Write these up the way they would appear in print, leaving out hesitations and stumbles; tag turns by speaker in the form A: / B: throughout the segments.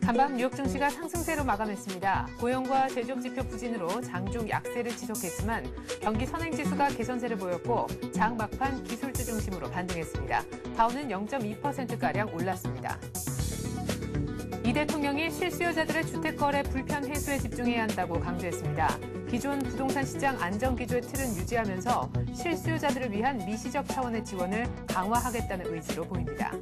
A: 간밤 뉴욕 증시가 상승세로 마감했습니다. 고용과 제조업 지표 부진으로 장중 약세를 지속했지만 경기 선행지수가 개선세를 보였고 장 막판 기술주 중심으로 반등했습니다. 다우는 0.2%가량 올랐습니다. 이 대통령이 실수요자들의 주택거래 불편 해소에 집중해야 한다고 강조했습니다. 기존 부동산 시장 안정기조의 틀은 유지하면서 실수요자들을 위한 미시적 차원의 지원을 강화하겠다는 의지로 보입니다.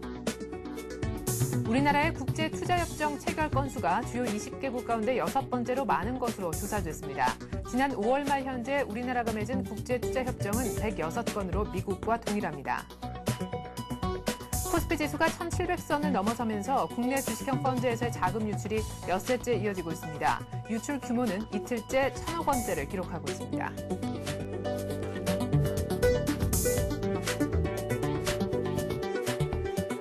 A: 우리나라의 국제투자협정 체결 건수가 주요 20개국 가운데 6번째로 많은 것으로 조사됐습니다. 지난 5월 말 현재 우리나라가 맺은 국제투자협정은 106건으로 미국과 동일합니다. 코스피 지수가 1700선을 넘어서면서 국내 주식형 펀드에서의 자금 유출이 엿새째 이어지고 있습니다. 유출 규모는 이틀째 1000억 원대를 기록하고 있습니다.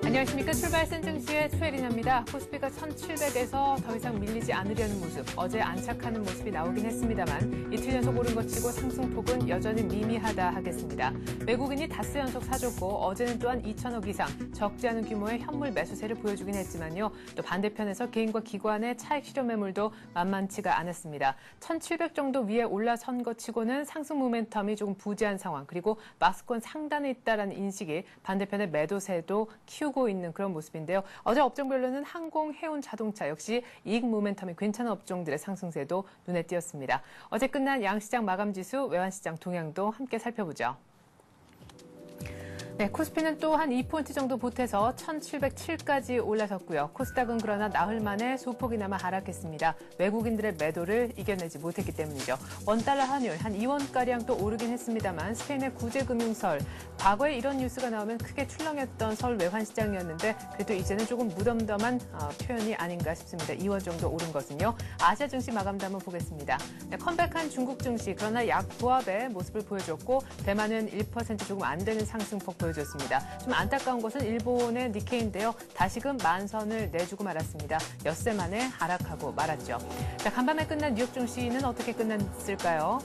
A: 안녕하십니까. 출발선 증시의 최혜린입니다. 코스피가 1700에서 더 이상 밀리지 않으려는 모습, 어제 안착하는 모습이 나오긴 했습니다만 이틀 연속 오른 것 치고 상승폭은 여전히 미미하다 하겠습니다. 외국인이 닷새 연속 사줬고 어제는 또한 2천억 이상 적지 않은 규모의 현물 매수세를 보여주긴 했지만요. 또 반대편에서 개인과 기관의 차익 실현 매물도 만만치가 않았습니다. 1700 정도 위에 올라선 것 치고는 상승 모멘텀이 조금 부재한 상황, 그리고 박스권 상단에 있다는 인식이 반대편의 매도세도 키우고 있는 그런 모습인데요. 어제 업종별로는 항공, 해운, 자동차 역시 이익 모멘텀이 괜찮은 업종들의 상승세도 눈에 띄었습니다. 어제 끝난 양시장 마감지수, 외환시장 동향도 함께 살펴보죠. 네, 코스피는 또 한 2포인트 정도 보태서 1707까지 올라섰고요. 코스닥은 그러나 나흘 만에 소폭이나마 하락했습니다. 외국인들의 매도를 이겨내지 못했기 때문이죠. 원달러 환율 한 2원가량 또 오르긴 했습니다만 스페인의 구제금융설, 과거에 이런 뉴스가 나오면 크게 출렁였던 서울 외환시장이었는데 그래도 이제는 조금 무덤덤한 표현이 아닌가 싶습니다. 2원 정도 오른 것은요. 아시아 증시 마감도 한번 보겠습니다. 네, 컴백한 중국 증시, 그러나 약 부합의 모습을 보여줬고 대만은 1% 조금 안 되는 상승폭 보여줬습니다. 좀 안타까운 것은 일본의 니케이인데요. 다시금 만선을 내주고 말았습니다. 엿새 만에 하락하고 말았죠. 자, 간밤에 끝난 뉴욕 증시는 어떻게 끝났을까요?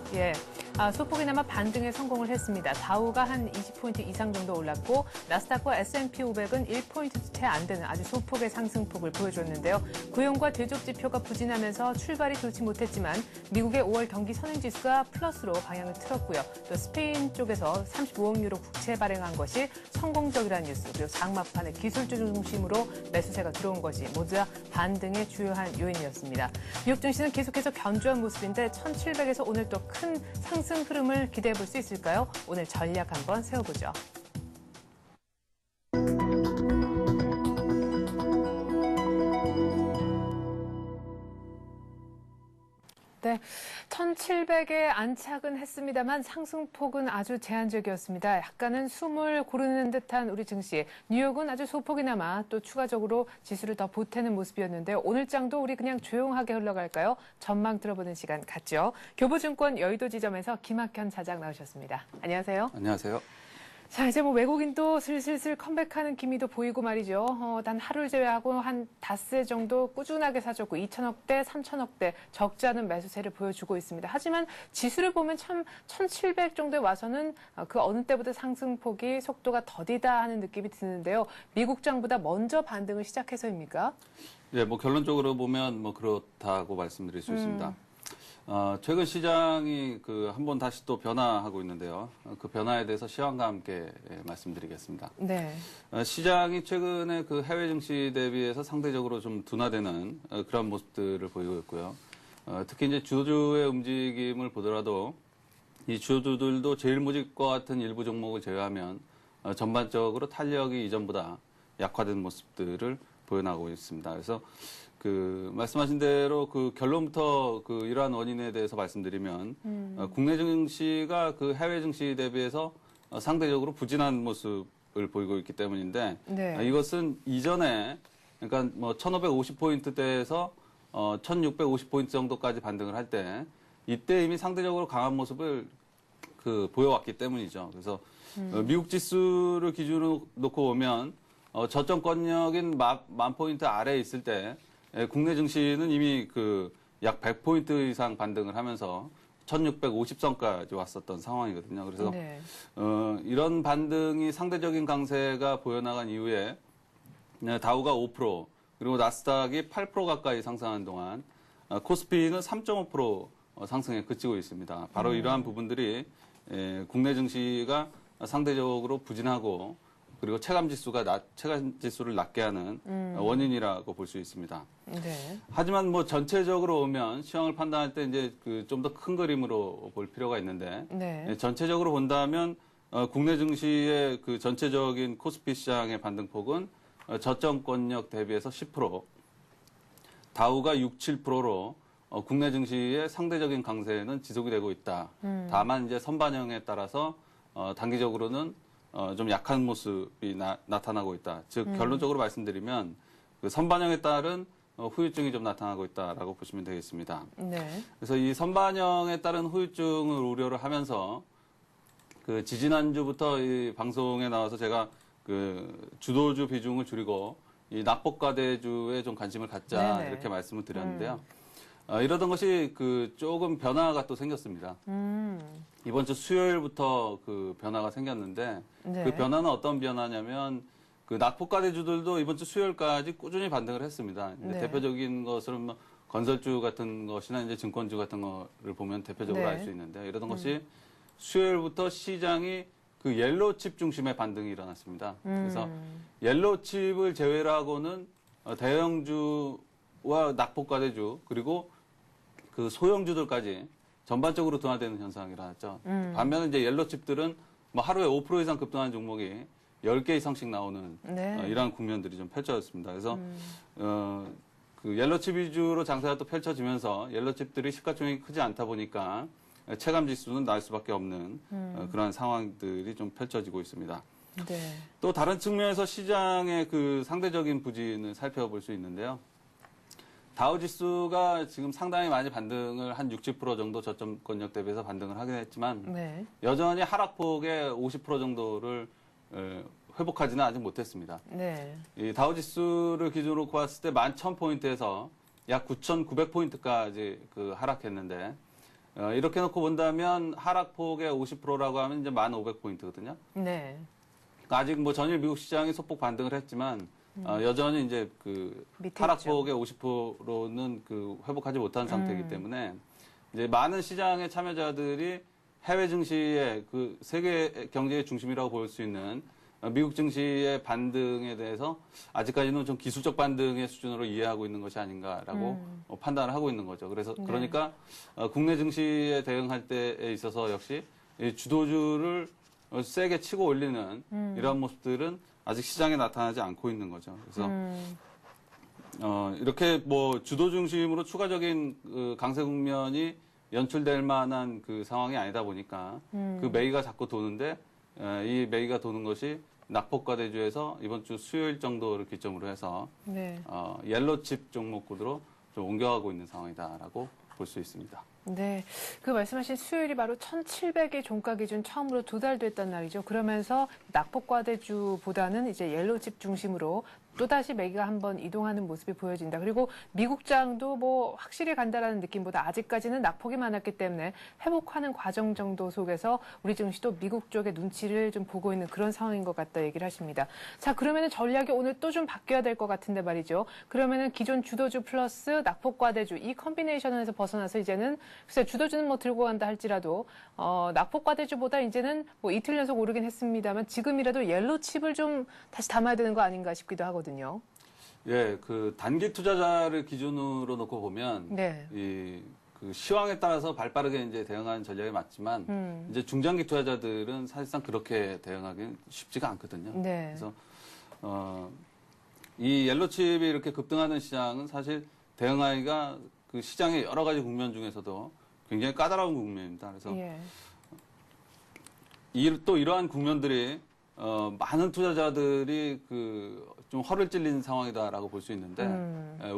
A: 소폭이나마 반등에 성공을 했습니다. 다우가 한 20포인트 이상 정도 올랐고 나스닥과 S&P 500은 1포인트 채 안 되는 아주 소폭의 상승폭을 보여줬는데요. 고용과 대조업 지표가 부진하면서 출발이 좋지 못했지만 미국의 5월 경기 선행지수가 플러스로 방향을 틀었고요. 또 스페인 쪽에서 35억 유로 국채 발행한 것이 성공적이라는 뉴스, 그리고 장막판에 기술주 중심으로 매수세가 들어온 것이 모두 다 반등의 주요한 요인이었습니다. 뉴욕 증시는 계속해서 견조한 모습인데 1700에서 오늘 또 큰 상승 흐름을 기대해 볼 수 있을까요? 오늘 전략 한번 세워보죠. 네, 1700에 안착은 했습니다만 상승폭은 아주 제한적이었습니다. 약간은 숨을 고르는 듯한 우리 증시. 뉴욕은 아주 소폭이나마 또 추가적으로 지수를 더 보태는 모습이었는데요. 오늘 장도 우리 그냥 조용하게 흘러갈까요? 전망 들어보는 시간 갖죠. 교보증권 여의도 지점에서 김학현 사장 나오셨습니다. 안녕하세요.
B: 안녕하세요.
A: 자, 이제 외국인도 슬슬 컴백하는 기미도 보이고 말이죠. 단 하루를 제외하고 한 닷새 정도 꾸준하게 사줬고 2천억대, 3천억대 적지 않은 매수세를 보여주고 있습니다. 하지만 지수를 보면 참 1700 정도에 와서는 그 어느 때보다 상승폭이 속도가 더디다 하는 느낌이 드는데요. 미국장보다 먼저 반등을 시작해서입니까?
B: 네, 결론적으로 보면 그렇다고 말씀드릴 수 있습니다. 최근 시장이 한번 다시 또 변화하고 있는데요. 그 변화에 대해서 시황과 함께 말씀드리겠습니다.
A: 네.
B: 시장이 최근에 해외 증시 대비해서 상대적으로 좀 둔화되는 그런 모습들을 보이고 있고요. 특히 이제 주주의 움직임을 보더라도 이 주주들도 제일모직과 같은 일부 종목을 제외하면 전반적으로 탄력이 이전보다 약화된 모습들을 보여나가고 있습니다. 그래서 말씀하신 대로 결론부터 이러한 원인에 대해서 말씀드리면, 국내 증시가 해외 증시 대비해서 상대적으로 부진한 모습을 보이고 있기 때문인데,
A: 네.
B: 이것은 이전에, 그러니까 1550포인트대에서 1650포인트 정도까지 반등을 할 때, 이때 이미 상대적으로 강한 모습을 보여왔기 때문이죠. 그래서 미국 지수를 기준으로 놓고 보면, 저점권역인 10,000포인트 아래에 있을 때, 국내 증시는 이미 약 100포인트 이상 반등을 하면서 1650선까지 왔었던 상황이거든요. 그래서
A: 네.
B: 이런 반등이 상대적인 강세가 보여나간 이후에 다우가 5%, 그리고 나스닥이 8% 가까이 상승한 동안 코스피는 3.5% 상승에 그치고 있습니다. 바로 이러한 부분들이 국내 증시가 상대적으로 부진하고 그리고 체감 지수를 낮게 하는 원인이라고 볼 수 있습니다.
A: 네.
B: 하지만 뭐 전체적으로 보면 시황을 판단할 때 이제 그 좀 더 큰 그림으로 볼 필요가 있는데
A: 네.
B: 전체적으로 본다면 국내 증시의 그 전체적인 코스피 시장의 반등폭은 저점권역 대비해서 10%, 다우가 6, 7%로 국내 증시의 상대적인 강세는 지속이 되고 있다. 다만 이제 선반영에 따라서 단기적으로는 좀 약한 모습이 나타나고 있다. 즉 결론적으로 말씀드리면 그 선반영에 따른 후유증이 좀 나타나고 있다라고 보시면 되겠습니다.
A: 네.
B: 그래서 이 선반영에 따른 후유증을 우려를 하면서 그 지지난주부터 이 방송에 나와서 제가 그 주도주 비중을 줄이고 이 낙폭과대주에 좀 관심을 갖자
A: 네네.
B: 이렇게 말씀을 드렸는데요. 이러던 것이 그 조금 변화가 또 생겼습니다. 이번 주 수요일부터 그 변화가 생겼는데
A: 네.
B: 그 변화는 어떤 변화냐면 그 낙폭과대주들도 이번 주 수요일까지 꾸준히 반등을 했습니다.
A: 네.
B: 대표적인 것은 뭐 건설주 같은 것이나 이제 증권주 같은 거를 보면 대표적으로
A: 네.
B: 알 수 있는데 이러던 것이 수요일부터 시장이 그 옐로우칩 중심의 반등이 일어났습니다. 그래서 옐로우칩을 제외로 하고는 대형주와 낙폭과대주 그리고 그 소형주들까지 전반적으로 둔화되는 현상이 일어났죠. 반면에 이제 옐로우칩들은 뭐 하루에 5% 이상 급등하는 종목이 10개 이상씩 나오는
A: 네.
B: 이러한 국면들이 좀 펼쳐졌습니다. 그래서 그 옐로우칩 위주로 장세가 또 펼쳐지면서 옐로우칩들이 시가총액이 크지 않다 보니까 체감 지수는 날 수밖에 없는 그러한 상황들이 좀 펼쳐지고 있습니다.
A: 네.
B: 또 다른 측면에서 시장의 그 상대적인 부진을 살펴볼 수 있는데요. 다우 지수가 지금 상당히 많이 반등을 한 60% 정도 저점권역 대비해서 반등을 하긴 했지만
A: 네.
B: 여전히 하락폭의 50% 정도를 회복하지는 아직 못했습니다.
A: 네.
B: 이 다우 지수를 기준으로 봤을 때 11,000포인트에서 약 9,900포인트까지 그 하락했는데 이렇게 놓고 본다면 하락폭의 50%라고 하면 이제 1,500포인트거든요.
A: 네.
B: 아직 뭐 전일 미국 시장이 소폭 반등을 했지만 여전히 이제 그
A: 밑에
B: 하락폭의 50%는 그 회복하지 못한 상태이기 때문에 이제 많은 시장의 참여자들이 해외 증시의 그 세계 경제의 중심이라고 볼 수 있는 미국 증시의 반등에 대해서 아직까지는 좀 기술적 반등의 수준으로 이해하고 있는 것이 아닌가라고 판단을 하고 있는 거죠. 그래서
A: 네.
B: 그러니까 국내 증시에 대응할 때에 있어서 역시 이 주도주를 세게 치고 올리는 이러한 모습들은 아직 시장에 나타나지 않고 있는 거죠. 그래서 이렇게 뭐 주도 중심으로 추가적인 그 강세 국면이 연출될 만한 그 상황이 아니다 보니까 그 매기가 자꾸 도는데 이 매기가 도는 것이 낙폭과대주에서 이번 주 수요일 정도를 기점으로 해서
A: 네.
B: 옐로칩 종목군으로 좀 옮겨가고 있는 상황이다라고 볼 수 있습니다.
A: 네. 그 말씀하신 수요일이 바로 1,700의 종가 기준 처음으로 도달됐단 말이죠. 그러면서 낙폭과대주보다는 이제 옐로우칩 중심으로 또다시 매기가 한번 이동하는 모습이 보여진다. 그리고 미국장도 뭐 확실히 간다라는 느낌보다 아직까지는 낙폭이 많았기 때문에 회복하는 과정 정도 속에서 우리 증시도 미국 쪽의 눈치를 좀 보고 있는 그런 상황인 것 같다 얘기를 하십니다. 자, 그러면은 전략이 오늘 또 좀 바뀌어야 될 것 같은데 말이죠. 그러면은 기존 주도주 플러스 낙폭과대주 이 컨비네이션에서 벗어나서 이제는 글쎄 주도주는 뭐 들고 간다 할지라도 낙폭과대주보다 이제는 뭐 이틀 연속 오르긴 했습니다만 지금이라도 옐로우칩을 좀 다시 담아야 되는 거 아닌가 싶기도 하거든요.
B: 예, 그 단기 투자자를 기준으로 놓고 보면
A: 네.
B: 그 시황에 따라서 발빠르게 이제 대응하는 전략이 맞지만 이제 중장기 투자자들은 사실상 그렇게 대응하기는 쉽지가 않거든요.
A: 네.
B: 그래서 이 옐로칩이 이렇게 급등하는 시장은 사실 대응하기가 그 시장의 여러 가지 국면 중에서도 굉장히 까다로운 국면입니다. 그래서
A: 예.
B: 또 이러한 국면들이 많은 투자자들이 그 좀 허를 찔린 상황이다라고 볼 수 있는데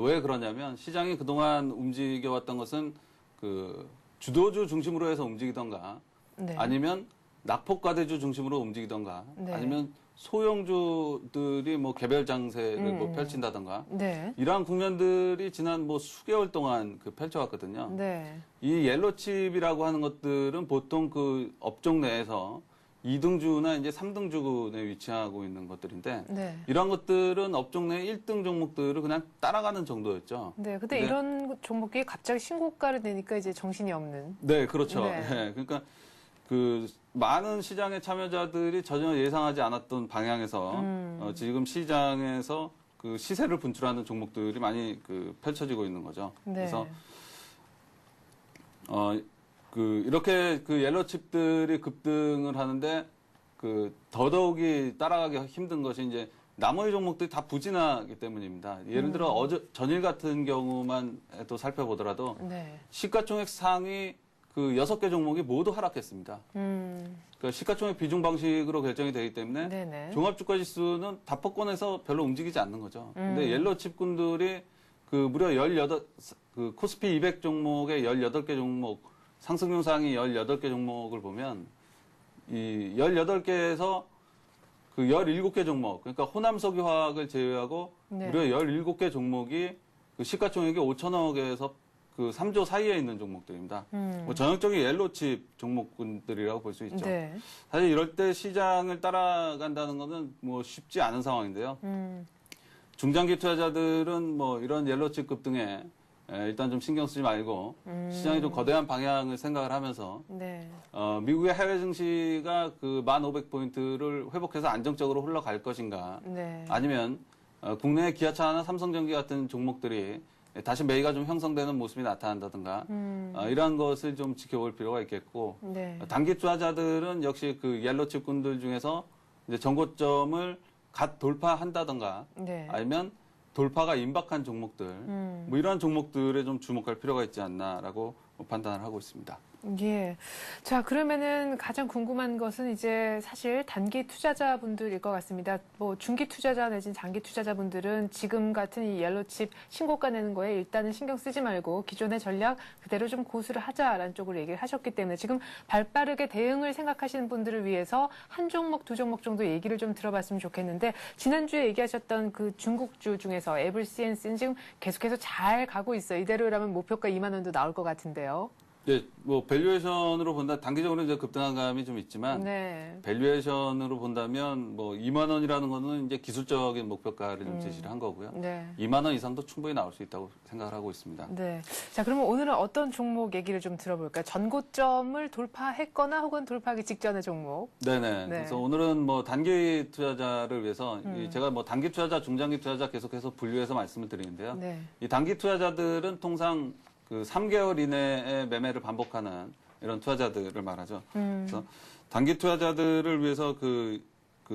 B: 왜 그러냐면 시장이 그동안 움직여왔던 것은 그 주도주 중심으로 해서 움직이던가
A: 네.
B: 아니면 낙폭과대주 중심으로 움직이던가
A: 네.
B: 아니면 소형주들이 뭐 개별 장세를 뭐 펼친다던가
A: 네.
B: 이러한 국면들이 지난 뭐 수개월 동안 그 펼쳐왔거든요.
A: 네.
B: 이 옐로칩이라고 하는 것들은 보통 그 업종 내에서 2등주나 이제 3등주군에 위치하고 있는 것들인데
A: 네.
B: 이러한 것들은 업종 내 1등 종목들을 그냥 따라가는 정도였죠.
A: 네. 근데
B: 네.
A: 이런 종목이 갑자기 신고가를 내니까 이제 정신이 없는.
B: 네, 그렇죠.
A: 네.
B: 네, 그러니까 그 많은 시장의 참여자들이 전혀 예상하지 않았던 방향에서 지금 시장에서 그 시세를 분출하는 종목들이 많이 그 펼쳐지고 있는 거죠.
A: 네.
B: 그래서 이렇게 그 옐로 칩들이 급등을 하는데 그 더더욱이 따라가기 힘든 것이 이제 나머지 종목들이 다 부진하기 때문입니다. 예를 들어 전일 같은 경우만 또 살펴보더라도
A: 네.
B: 시가총액 상위 그 6개 종목이 모두 하락했습니다. 그러니까 시가총액 비중 방식으로 결정이 되기 때문에
A: 네네.
B: 종합주가지수는 다폭권에서 별로 움직이지 않는 거죠. 근데 옐로 칩군들이 그 무려 그 코스피 200 종목의 18개 종목, 상승 영상이 18개 종목을 보면 이 18개에서 그 17개 종목, 그러니까 호남석유화학을 제외하고
A: 네.
B: 무려 17개 종목이 그 시가총액이 5천억에서 그 3조 사이에 있는 종목들입니다. 뭐 전형적인 옐로칩 종목군들이라고 볼 수 있죠.
A: 네.
B: 사실 이럴 때 시장을 따라간다는 것은 뭐 쉽지 않은 상황인데요. 중장기 투자자들은 뭐 이런 옐로칩 급등에 일단 좀 신경 쓰지 말고 시장이 좀 거대한 방향을 생각을 하면서
A: 네.
B: 미국의 해외 증시가 그 1,500포인트를 회복해서 안정적으로 흘러갈 것인가
A: 네.
B: 아니면 국내의 기아차나 삼성전기 같은 종목들이 다시 매기가 좀 형성되는 모습이 나타난다든가 이러한 것을 좀 지켜볼 필요가 있겠고
A: 네.
B: 단기 투자자들은 역시 그 옐로칩군들 중에서 이제 전고점을 갓 돌파한다든가
A: 네.
B: 아니면 돌파가 임박한 종목들 뭐 이러한 종목들에 좀 주목할 필요가 있지 않나라고 판단을 하고 있습니다.
A: 예. 자, 그러면은 가장 궁금한 것은 이제 사실 단기 투자자분들일 것 같습니다. 뭐 중기 투자자 내진 장기 투자자분들은 지금 같은 이 옐로칩 신고가 내는 거에 일단은 신경 쓰지 말고 기존의 전략 그대로 좀 고수를 하자라는 쪽으로 얘기를 하셨기 때문에 지금 발빠르게 대응을 생각하시는 분들을 위해서 한 종목, 두 종목 정도 얘기를 좀 들어봤으면 좋겠는데 지난주에 얘기하셨던 그 중국주 중에서 에블시엔스는 지금 계속해서 잘 가고 있어요. 이대로라면 목표가 2만 원도 나올 것 같은데요.
B: 네, 뭐 밸류에이션으로 본다 단기적으로 이제 급등한 감이 좀 있지만
A: 네.
B: 밸류에이션으로 본다면 뭐 2만 원이라는 거는 이제 기술적인 목표가를 좀 제시를 한 거고요.
A: 네.
B: 2만 원 이상도 충분히 나올 수 있다고 생각을 하고 있습니다.
A: 네. 자, 그러면 오늘은 어떤 종목 얘기를 좀 들어볼까요? 전고점을 돌파했거나 혹은 돌파하기 직전의 종목.
B: 네네.
A: 네.
B: 그래서 오늘은 뭐 단기 투자자를 위해서 제가 뭐 단기 투자자, 중장기 투자자 계속해서 분류해서 말씀을 드리는데요.
A: 네.
B: 이 단기 투자자들은 통상 그 3개월 이내에 매매를 반복하는 이런 투자자들을 말하죠. 그래서 단기 투자자들을 위해서 그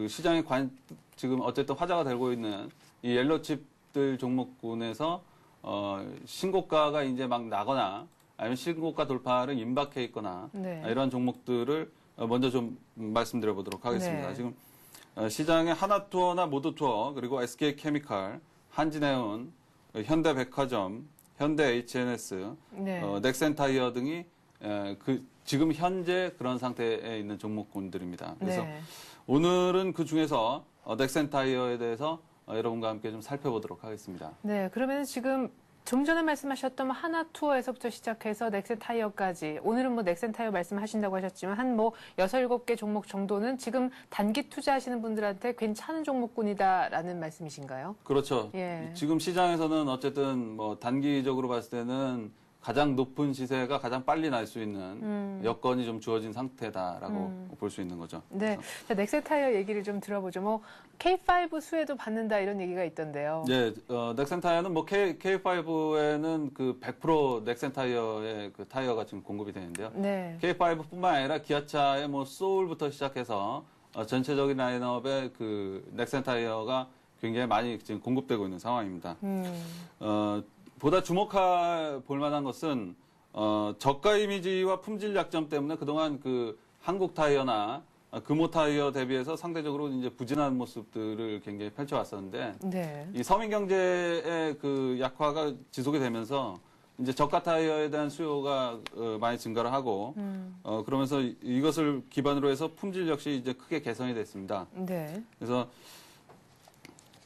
B: 시장에 지금 어쨌든 화제가 되고 있는 이 옐로칩들 종목군에서 신고가가 이제 막 나거나 아니면 신고가 돌파를 임박해 있거나
A: 네.
B: 이러한 종목들을 먼저 좀 말씀드려 보도록 하겠습니다.
A: 네.
B: 지금 시장에 하나투어나 모두투어 그리고 SK케미칼, 한진해운, 현대백화점, 현대 HNS,
A: 네.
B: 넥센타이어 등이 지금 현재 그런 상태에 있는 종목군들입니다. 그래서
A: 네.
B: 오늘은 그 중에서 넥센타이어에 대해서 여러분과 함께 좀 살펴보도록 하겠습니다.
A: 네. 그러면 지금 좀 전에 말씀하셨던 하나투어에서부터 시작해서 넥센타이어까지 오늘은 뭐 넥센타이어 말씀하신다고 하셨지만 한 뭐 6, 7개 종목 정도는 지금 단기 투자하시는 분들한테 괜찮은 종목군이다라는 말씀이신가요?
B: 그렇죠.
A: 예.
B: 지금 시장에서는 어쨌든 뭐 단기적으로 봤을 때는 가장 높은 시세가 가장 빨리 날 수 있는 여건이 좀 주어진 상태다라고 볼 수 있는 거죠.
A: 네. 자, 넥센타이어 얘기를 좀 들어보죠. 뭐 K5 수혜도 받는다 이런 얘기가 있던데요.
B: 네, 넥센타이어는 뭐 K5에는 그 100% 넥센타이어의 그 타이어가 지금 공급이 되는데요.
A: 네.
B: K5뿐만 아니라 기아차의 뭐 소울부터 시작해서 전체적인 라인업에 그 넥센타이어가 굉장히 많이 지금 공급되고 있는 상황입니다. 보다 주목할 볼 만한 것은 저가 이미지와 품질 약점 때문에 그동안 그 한국 타이어나 금호 타이어 대비해서 상대적으로 이제 부진한 모습들을 굉장히 펼쳐왔었는데
A: 네.
B: 이 서민 경제의 그 약화가 지속이 되면서 이제 저가 타이어에 대한 수요가 많이 증가를 하고 그러면서 이것을 기반으로 해서 품질 역시 이제 크게 개선이 됐습니다.
A: 네.
B: 그래서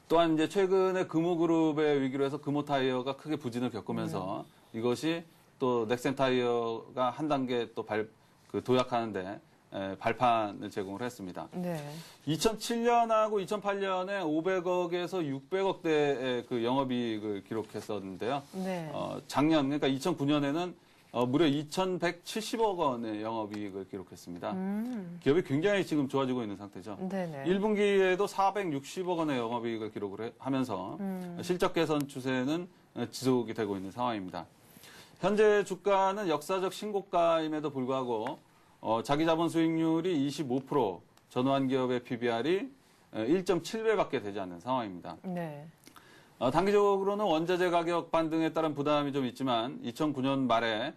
B: 또한 이제 최근에 금호그룹의 위기로 해서 금호 타이어가 크게 부진을 겪으면서 이것이 또 넥센 타이어가 한 단계 또 도약하는데 발판을 제공을 했습니다.
A: 네.
B: 2007년하고 2008년에 500억에서 600억대의 그 영업이익을 기록했었는데요.
A: 네.
B: 작년, 그러니까 2009년에는 무려 2,170억 원의 영업이익을 기록했습니다. 기업이 굉장히 지금 좋아지고 있는 상태죠.
A: 네네.
B: 1분기에도 460억 원의 영업이익을 기록을 하면서 실적 개선 추세는 지속이 되고 있는 상황입니다. 현재 주가는 역사적 신고가임에도 불구하고 자기 자본 수익률이 25%, 전후한 기업의 PBR이 1.7배밖에 되지 않는 상황입니다.
A: 네.
B: 단기적으로는 원자재 가격 반등에 따른 부담이 좀 있지만 2009년 말에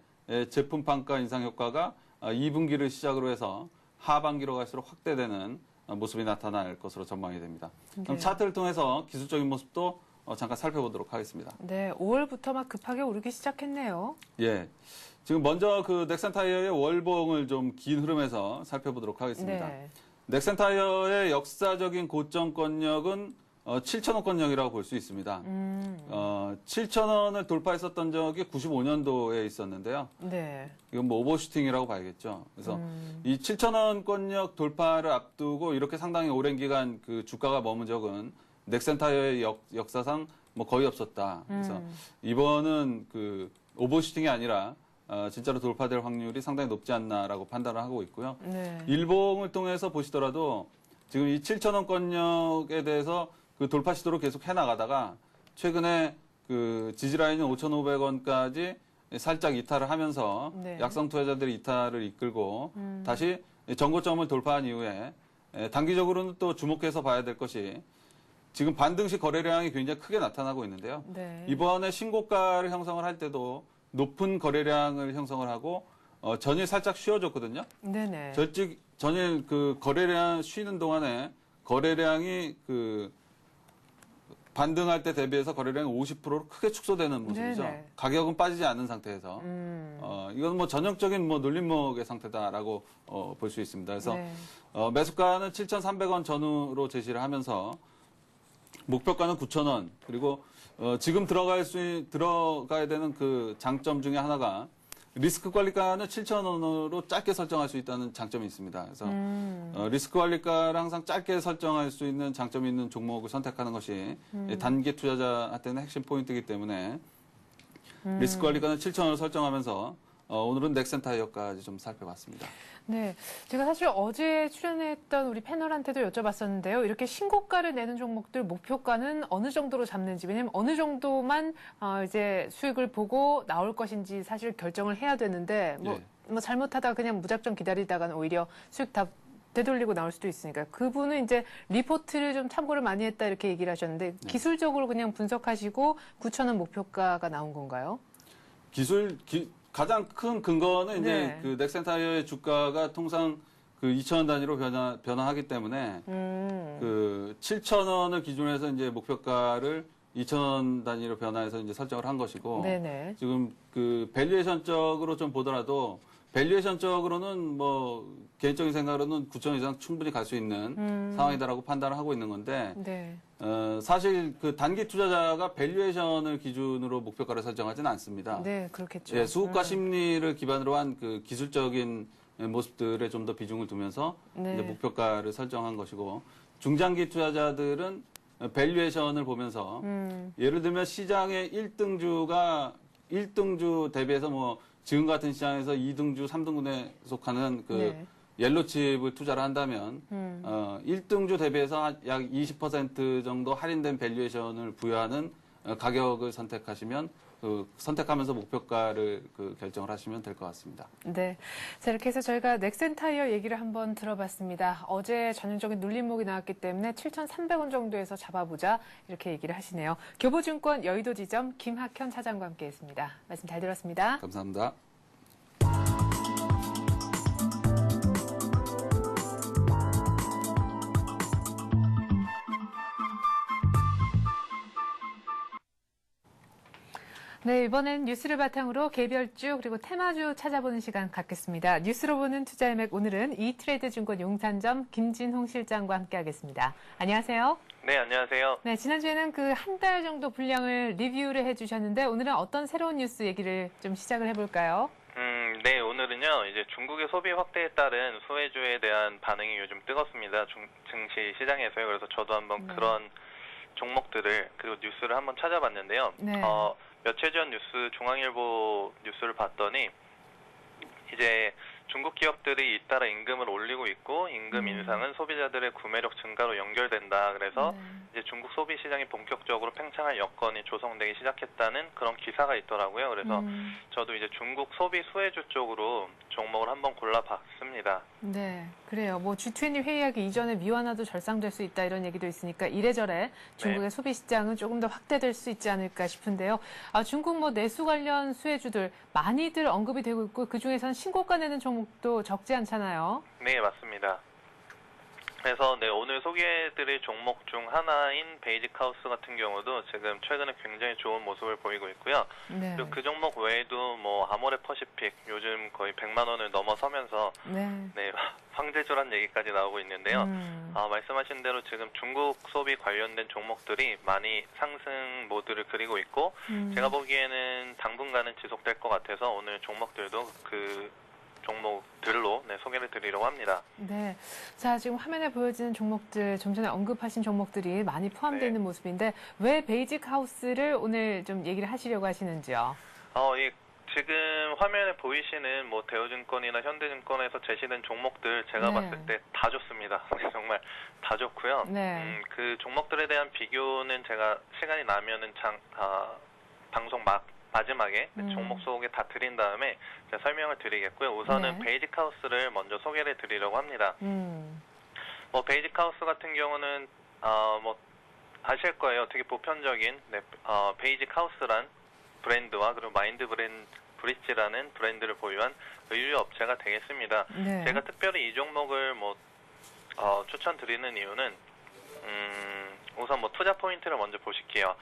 B: 제품 판가 인상 효과가 2분기를 시작으로 해서 하반기로 갈수록 확대되는 모습이 나타날 것으로 전망이 됩니다. 그럼
A: 네.
B: 차트를 통해서 기술적인 모습도 잠깐 살펴보도록 하겠습니다.
A: 네, 5월부터 막 급하게 오르기 시작했네요.
B: 예. 지금 먼저 그 넥센 타이어의 월봉을 좀 긴 흐름에서 살펴보도록 하겠습니다.
A: 네.
B: 넥센 타이어의 역사적인 고점권역은 7,000원권역이라고 볼 수 있습니다. 7,000원을 돌파했었던 적이 95년도에 있었는데요.
A: 네.
B: 이건 뭐 오버슈팅이라고 봐야겠죠. 그래서 이 7,000원권역 돌파를 앞두고 이렇게 상당히 오랜 기간 그 주가가 머문 적은 넥센 타이어의 역사상 뭐 거의 없었다. 그래서 이번은 그 오버슈팅이 아니라 진짜로 돌파될 확률이 상당히 높지 않나라고 판단을 하고 있고요.
A: 네.
B: 일봉을 통해서 보시더라도 지금 이 7,000원권역에 대해서 그 돌파 시도를 계속 해나가다가 최근에 그 지지라인은 5,500원까지 살짝 이탈을 하면서
A: 네.
B: 약성 투자자들이 이탈을 이끌고 다시 전고점을 돌파한 이후에 단기적으로는 또 주목해서 봐야 될 것이 지금 반등식 거래량이 굉장히 크게 나타나고 있는데요.
A: 네.
B: 이번에 신고가를 형성을 할 때도 높은 거래량을 형성을 하고 전일 살짝 쉬어졌거든요.
A: 네네.
B: 전일 그 거래량 쉬는 동안에 거래량이 그 반등할 때 대비해서 거래량이 50%로 크게 축소되는 모습이죠.
A: 네네.
B: 가격은 빠지지 않은 상태에서 이건 뭐 전형적인 뭐 눌림목의 상태다라고 볼 수 있습니다. 그래서
A: 네.
B: 매수가는 7,300원 전후로 제시를 하면서 목표가는 9,000원 그리고 지금 들어가야 되는 그 장점 중에 하나가 리스크 관리가는 7,000원으로 짧게 설정할 수 있다는 장점이 있습니다. 그래서 리스크 관리가를 항상 짧게 설정할 수 있는 장점이 있는 종목을 선택하는 것이 단기 투자자한테는 핵심 포인트이기 때문에 리스크 관리가는 7,000원을 설정하면서 오늘은 넥센 타이어까지 좀 살펴봤습니다.
A: 네, 제가 사실 어제 출연했던 우리 패널한테도 여쭤봤었는데요. 이렇게 신고가를 내는 종목들 목표가는 어느 정도로 잡는지, 왜냐면 어느 정도만 이제 수익을 보고 나올 것인지 사실 결정을 해야 되는데 뭐 잘못하다가 그냥 무작정 기다리다가는 오히려 수익 다 되돌리고 나올 수도 있으니까 그분은 이제 리포트를 좀 참고를 많이 했다 이렇게 얘기를 하셨는데 기술적으로 그냥 분석하시고 9,000원 목표가가 나온 건가요?
B: 가장 큰 근거는 이제
A: 네.
B: 그 넥센 타이어의 주가가 통상 그 2,000원 단위로 변화하기 때문에 그 7,000원을 기준으로 해서 이제 목표가를 2,000원 단위로 변화해서 이제 설정을 한 것이고
A: 네네.
B: 지금 그 밸류에이션적으로 좀 보더라도 밸류에이션적으로는 뭐 개인적인 생각으로는 9,000원 이상 충분히 갈 수 있는 상황이다라고 판단을 하고 있는 건데
A: 네.
B: 사실 그 단기 투자자가 밸류에이션을 기준으로 목표가를 설정하지는 않습니다.
A: 네, 그렇겠죠.
B: 예, 수급과 심리를 기반으로 한 그 기술적인 모습들에 좀 더 비중을 두면서
A: 네.
B: 이제 목표가를 설정한 것이고 중장기 투자자들은 밸류에이션을 보면서 예를 들면 시장의 1등주 대비해서 뭐 지금 같은 시장에서 2등주, 3등분에 속하는 그
A: 네.
B: 옐로칩을 투자를 한다면 1등주 대비해서 약 20% 정도 할인된 밸류에이션을 부여하는 가격을 선택하시면 선택하면서 목표가를 결정을 하시면 될 것 같습니다.
A: 네. 자, 이렇게 해서 저희가 넥센 타이어 얘기를 한번 들어봤습니다. 어제 전형적인 눌림목이 나왔기 때문에 7,300원 정도에서 잡아보자 이렇게 얘기를 하시네요. 교보증권 여의도 지점 김학현 차장과 함께했습니다. 말씀 잘 들었습니다.
B: 감사합니다.
A: 네, 이번엔 뉴스를 바탕으로 개별주 그리고 테마주 찾아보는 시간 갖겠습니다. 뉴스로 보는 투자의맥 오늘은 이트레이드 증권 용산점 김진홍 실장과 함께하겠습니다. 안녕하세요.
C: 네, 안녕하세요.
A: 네, 지난주에는 그 한 달 정도 분량을 리뷰를 해주셨는데 오늘은 어떤 새로운 뉴스 얘기를 좀 시작을 해볼까요?
C: 네, 오늘은요, 이제 중국의 소비 확대에 따른 소외주에 대한 반응이 요즘 뜨겁습니다. 증시 시장에서요. 그래서 저도 한번
A: 네.
C: 그런 종목들을, 그리고 뉴스를 한번 찾아봤는데요.
A: 네.
C: 며칠 전 중앙일보 뉴스를 봤더니, 이제 중국 기업들이 잇따라 임금을 올리고 있고, 임금 인상은 소비자들의 구매력 증가로 연결된다. 그래서 이제 중국 소비 시장이 본격적으로 팽창할 여건이 조성되기 시작했다는 그런 기사가 있더라고요. 그래서 저도 이제 중국 소비 수혜주 쪽으로 종목을 한번 골라봤습니다.
A: 네, 그래요. 뭐 G20 회의하기 이전에 미완화도 절상될 수 있다 이런 얘기도 있으니까 이래저래 중국의 소비 시장은 조금 더 확대될 수 있지 않을까 싶은데요. 중국 뭐 내수 관련 수혜주들 많이들 언급이 되고 있고 그 중에서는 신고가 내는 종목도 적지 않잖아요.
C: 네, 맞습니다. 그래서 오늘 소개해드릴 종목 중 하나인 베이직하우스 같은 경우도 지금 최근에 굉장히 좋은 모습을 보이고 있고요.
A: 네.
C: 그리고 그 종목 외에도 뭐 아모레퍼시픽 요즘 거의 100만 원을 넘어서면서 황제조란 얘기까지 나오고 있는데요. 말씀하신 대로 지금 중국 소비 관련된 종목들이 많이 상승 모드를 그리고 있고 제가 보기에는 당분간은 지속될 것 같아서 오늘 종목들도 그 종목들로 소개를 드리려고 합니다.
A: 네. 자, 지금 화면에 보여지는 종목들, 좀 전에 언급하신 종목들이 많이 포함되어 있는 모습인데 왜 베이직 하우스를 오늘 좀 얘기를 하시려고 하시는지요?
C: 지금 화면에 보이시는 뭐 대우증권이나 현대증권에서 제시된 종목들 제가 봤을 때 다 좋습니다. 정말 다 좋고요. 그 종목들에 대한 비교는 제가 시간이 나면은 방송 마지막에 종목 소개 다 드린 다음에 제가 설명을 드리겠고요. 우선은 베이직하우스를 먼저 소개를 드리려고 합니다. 뭐 베이직하우스 같은 경우는 뭐 아실 거예요. 되게 보편적인 베이직하우스란 브랜드와 그리고 마인드 브릿지라는 브랜드를 보유한 의류 업체가 되겠습니다. 제가 특별히 이 종목을 추천드리는 이유는 우선 투자 포인트를 먼저 보실게요.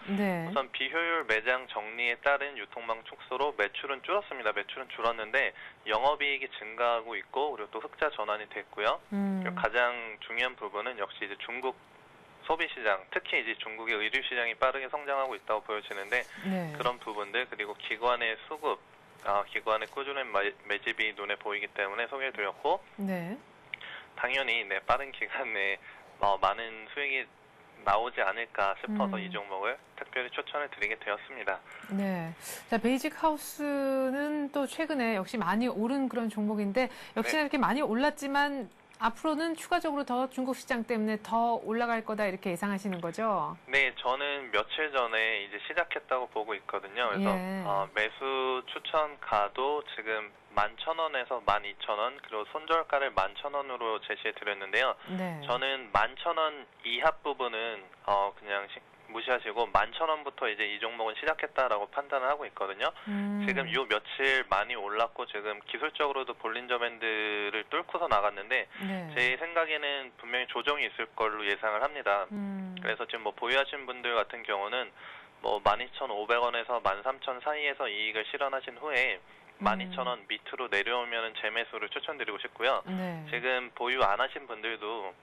C: 우선 비효율 매장 정리에 따른 유통망 축소로 매출은 줄었습니다. 매출은 줄었는데 영업이익이 증가하고 있고 그리고 또 흑자 전환이 됐고요. 그리고 가장 중요한 부분은 역시 이제 중국 소비 시장, 특히 이제 중국의 의류 시장이 빠르게 성장하고 있다고 보여지는데 그런 부분들 그리고 기관의 수급, 기관의 꾸준한 매집이 눈에 보이기 때문에 소개해드렸고 당연히 빠른 기간 내에 많은 수익이 나오지 않을까 싶어서 이 종목을 특별히 추천을 드리게 되었습니다.
A: 네. 자, 베이직 하우스는 또 최근에 역시 많이 오른 그런 종목인데 역시나 이렇게 많이 올랐지만 앞으로는 추가적으로 더 중국 시장 때문에 더 올라갈 거다 이렇게 예상하시는 거죠?
C: 네, 저는 며칠 전에 이제 시작했다고 보고 있거든요. 그래서 매수 추천가도 지금 11,000원에서 12,000원 그리고 손절가를 11,000원으로 제시해 드렸는데요. 저는 11,000원 이하 부분은 그냥 무시하시고 11,000원부터 이제 이 종목은 시작했다라고 판단을 하고 있거든요. 지금 요 며칠 많이 올랐고 지금 기술적으로도 볼린저 밴드를 뚫고서 나갔는데 제 생각에는 분명히 조정이 있을 걸로 예상을 합니다. 그래서 지금 보유하신 분들 같은 경우는 12,500원에서 13,000원 사이에서 이익을 실현하신 후에 12,000원 밑으로 내려오면 재매수를 추천드리고 싶고요. 지금 보유 안 하신 분들도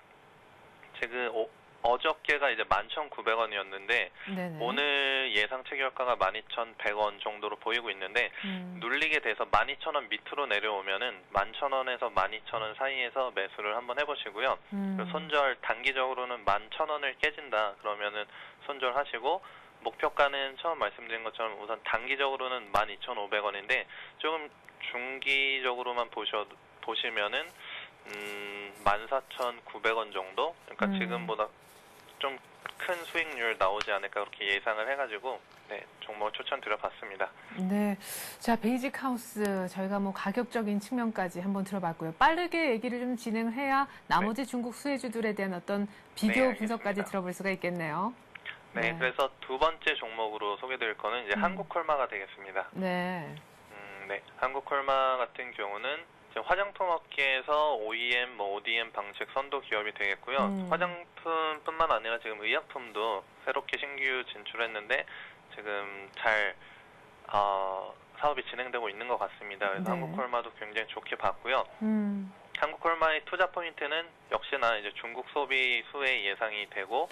C: 지금 어저께가 이제 11,900원이었는데 오늘 예상 체결가가 12,100원 정도로 보이고 있는데 눌리게 돼서 12,000원 밑으로 내려오면은 11,000원에서 12,000원 사이에서 매수를 한번 해보시고요. 손절 단기적으로는 11,000원을 깨진다 그러면은 손절하시고 목표가는 처음 말씀드린 것처럼 우선 단기적으로는 12,500원인데 조금 중기적으로만 보시면은 14,900원 정도? 그러니까 지금보다 좀 큰 수익률 나오지 않을까 그렇게 예상을 해가지고 종목을 추천드려봤습니다.
A: 네, 자 베이직 하우스 저희가 가격적인 측면까지 한번 들어봤고요. 빠르게 얘기를 좀 진행해야 나머지 중국 수혜주들에 대한 어떤 비교 분석까지 들어볼 수가 있겠네요.
C: 그래서 두 번째 종목으로 소개드릴 거는 이제 한국콜마가 되겠습니다. 한국콜마 같은 경우는 화장품 업계에서 OEM, ODM 방식 선도 기업이 되겠고요. 화장품뿐만 아니라 지금 의약품도 새롭게 신규 진출했는데 지금 잘 사업이 진행되고 있는 것 같습니다. 그래서 한국콜마도 굉장히 좋게 봤고요. 한국콜마의 투자 포인트는 역시나 이제 중국 소비 수혜 예상이 되고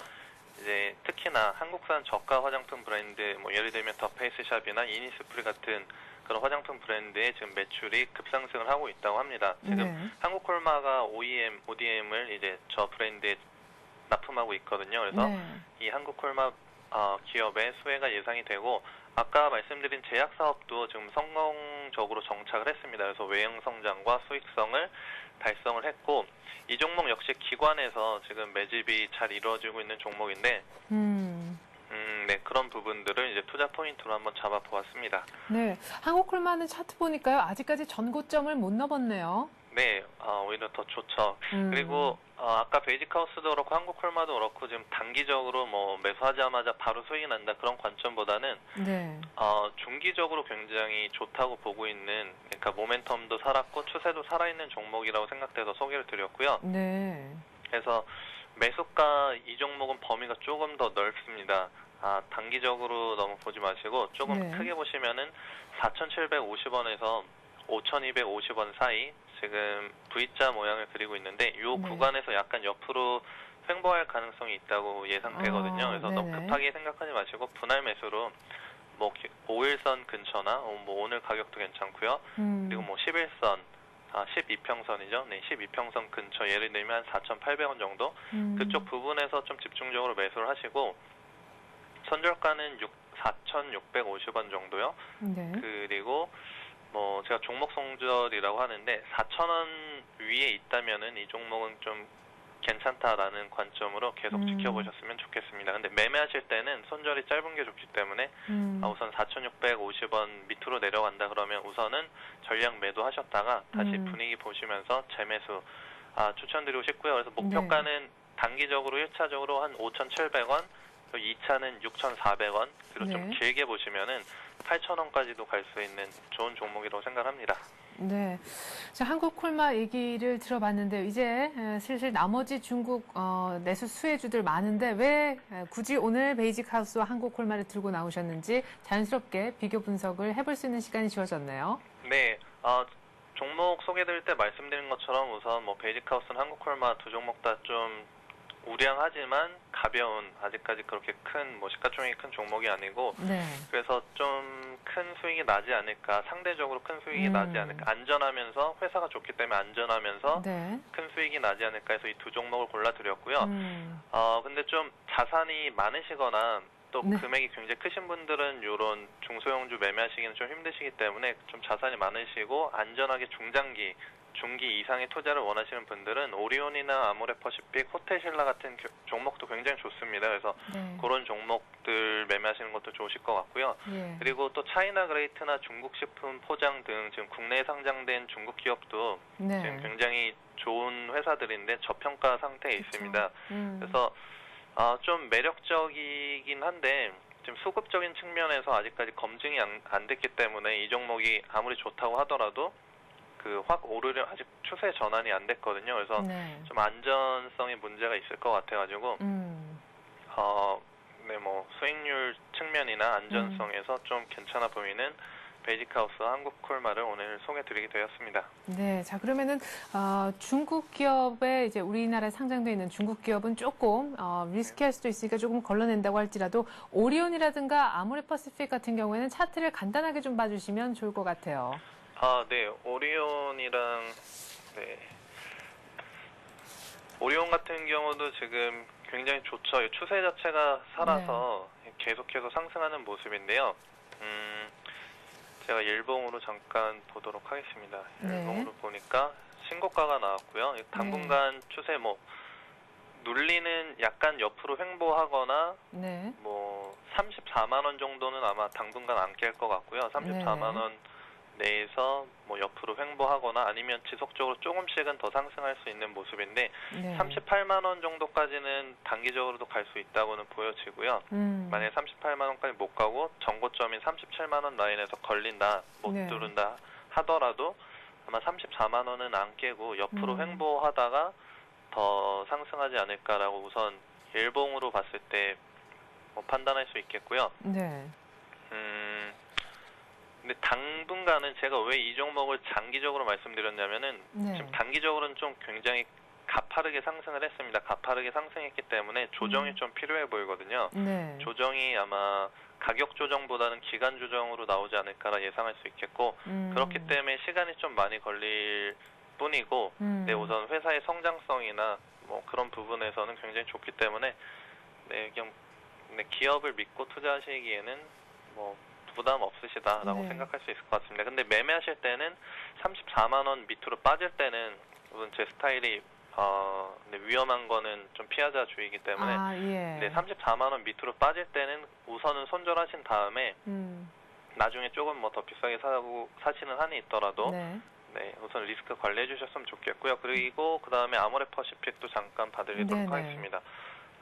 C: 이제 특히나 한국산 저가 화장품 브랜드 예를 들면 더 페이스샵이나 이니스프리 같은 그런 화장품 브랜드의 지금 매출이 급상승을 하고 있다고 합니다. 지금
A: 네.
C: 한국콜마가 ODM을 이제 저 브랜드에 납품하고 있거든요. 그래서
A: 네.
C: 이 한국콜마 기업의 수혜가 예상이 되고 아까 말씀드린 제약 사업도 지금 성공적으로 정착을 했습니다. 그래서 외형 성장과 수익성을 달성을 했고 이 종목 역시 기관에서 지금 매집이 잘 이루어지고 있는 종목인데 네, 그런 부분들을 이제 투자 포인트로 한번 잡아보았습니다.
A: 네, 한국콜마는 차트 보니까요 아직까지 전고점을 못 넘었네요.
C: 네, 오히려 더 좋죠. 그리고 아까 베이직하우스도 그렇고 한국콜마도 그렇고 지금 단기적으로 뭐 매수하자마자 바로 수익이 난다 그런 관점보다는
A: 네.
C: 중기적으로 굉장히 좋다고 보고 있는 그러니까 모멘텀도 살았고 추세도 살아있는 종목이라고 생각돼서 소개를 드렸고요.
A: 네.
C: 그래서 매수가 이 종목은 범위가 조금 더 넓습니다. 단기적으로 너무 보지 마시고 조금
A: 네.
C: 크게 보시면은 4,750원에서 5,250원 사이 지금 V자 모양을 그리고 있는데 이
A: 네.
C: 구간에서 약간 옆으로 횡보할 가능성이 있다고 예상되거든요. 그래서 너무
A: 네네.
C: 급하게 생각하지 마시고 분할 매수로 뭐 5일선 근처나 뭐 오늘 가격도 괜찮고요. 그리고 뭐 11선 12평선이죠. 네, 12평선 근처 예를 들면 4,800원 정도 그쪽 부분에서 좀 집중적으로 매수를 하시고 선절가는 4,650원 정도요.
A: 네.
C: 그리고 뭐 제가 종목 손절이라고 하는데 4,000원 위에 있다면은 이 종목은 좀 괜찮다라는 관점으로 계속 지켜보셨으면 좋겠습니다. 근데 매매하실 때는 손절이 짧은 게 좋기 때문에 우선 4,650원 밑으로 내려간다 그러면 우선은 전량 매도하셨다가 다시 분위기 보시면서 재매수 추천드리고 싶고요. 그래서 목표가는 단기적으로 1차적으로 한 5,700원, 2차는 6,400원, 그리고 좀
A: 네.
C: 길게 보시면은 8,000원까지도 갈 수 있는 좋은 종목이라고 생각합니다.
A: 네. 자, 한국콜마 얘기를 들어봤는데요. 이제 슬슬 나머지 중국 내수 수혜주들 많은데 왜 굳이 오늘 베이직하우스와 한국콜마를 들고 나오셨는지 자연스럽게 비교 분석을 해볼 수 있는 시간이 주어졌네요.
C: 네, 종목 소개드릴 때 말씀드린 것처럼 우선 뭐 베이직하우스는 한국콜마 두 종목 다 좀 우량하지만 가벼운 아직까지 그렇게 큰 뭐 시가총액이 큰 종목이 아니고
A: 네.
C: 그래서 좀 큰 수익이 나지 않을까 상대적으로 큰 수익이 나지 않을까 안전하면서 회사가 좋기 때문에 안전하면서
A: 네.
C: 큰 수익이 나지 않을까 해서 이 두 종목을 골라드렸고요. 근데 좀 자산이 많으시거나 또
A: 네.
C: 금액이 굉장히 크신 분들은 이런 중소형주 매매하시기는 좀 힘드시기 때문에 좀 자산이 많으시고 안전하게 중기 이상의 투자를 원하시는 분들은 오리온이나 아모레퍼시픽, 호텔신라 같은 종목도 굉장히 좋습니다. 그래서
A: 네.
C: 그런 종목들 매매하시는 것도 좋으실 것 같고요.
A: 예.
C: 그리고 또 차이나 그레이트나 중국식품 포장 등 지금 국내에 상장된 중국 기업도
A: 네.
C: 지금 굉장히 좋은 회사들인데 저평가 상태에 있습니다. 그래서 좀 매력적이긴 한데 지금 수급적인 측면에서 아직까지 검증이 안 됐기 때문에 이 종목이 아무리 좋다고 하더라도 그 확 오르려 아직 추세 전환이 안 됐거든요. 그래서
A: 네.
C: 좀 안전성에 문제가 있을 것 같아가지고 네, 뭐 수익률 측면이나 안전성에서 좀 괜찮아 보이는 베이직하우스와 한국콜마를 오늘 소개드리게 되었습니다.
A: 네, 자 그러면은 중국 기업에 이제 우리나라에 상장되어 있는 중국 기업은 조금 리스키할 수도 있으니까 조금 걸러낸다고 할지라도 오리온이라든가 아모레퍼시픽 같은 경우에는 차트를 간단하게 좀 봐주시면 좋을 것 같아요.
C: 네, 오리온이랑 네. 오리온 같은 경우도 지금 굉장히 좋죠. 추세 자체가 살아서 계속해서 상승하는 모습인데요. 제가 일봉으로 잠깐 보도록 하겠습니다. 일봉으로 보니까 신고가가 나왔고요. 당분간 추세 뭐 눌리는 약간 옆으로 횡보하거나 뭐 34만 원 정도는 아마 당분간 안 깰 것 같고요. 34만 원 내에서 뭐 옆으로 횡보하거나 아니면 지속적으로 조금씩은 더 상승할 수 있는 모습인데 38만 원 정도까지는 단기적으로도 갈 수 있다고는 보여지고요. 만약에 38만 원까지 못 가고 전고점인 37만 원 라인에서 걸린다, 못 뚫는다 하더라도 아마 34만 원은 안 깨고 옆으로 횡보하다가 더 상승하지 않을까라고 우선 일봉으로 봤을 때 뭐 판단할 수 있겠고요. 근데 당분간은 제가 왜 이 종목을 장기적으로 말씀드렸냐면은 지금 단기적으로는 좀 굉장히 가파르게 상승을 했습니다. 가파르게 상승했기 때문에 조정이 좀 필요해 보이거든요.
A: 네.
C: 조정이 아마 가격 조정보다는 기간 조정으로 나오지 않을까라 예상할 수 있겠고 그렇기 때문에 시간이 좀 많이 걸릴 뿐이고 네, 우선 회사의 성장성이나 뭐 그런 부분에서는 굉장히 좋기 때문에 네, 그냥 네, 기업을 믿고 투자하시기에는 뭐 부담 없으시다라고
A: 네.
C: 생각할 수 있을 것 같습니다. 근데 매매하실 때는 34만 원 밑으로 빠질 때는 우선 제 스타일이 네, 위험한 거는 좀 피하자 주의이기 때문에
A: 예.
C: 네, 34만 원 밑으로 빠질 때는 우선은 손절하신 다음에 나중에 조금 뭐 더 비싸게 사시는 한이 있더라도
A: 네.
C: 네, 우선 리스크 관리해 주셨으면 좋겠고요. 그리고 그 다음에 아모레퍼시픽도 잠깐 봐드리도록
A: 네네.
C: 하겠습니다.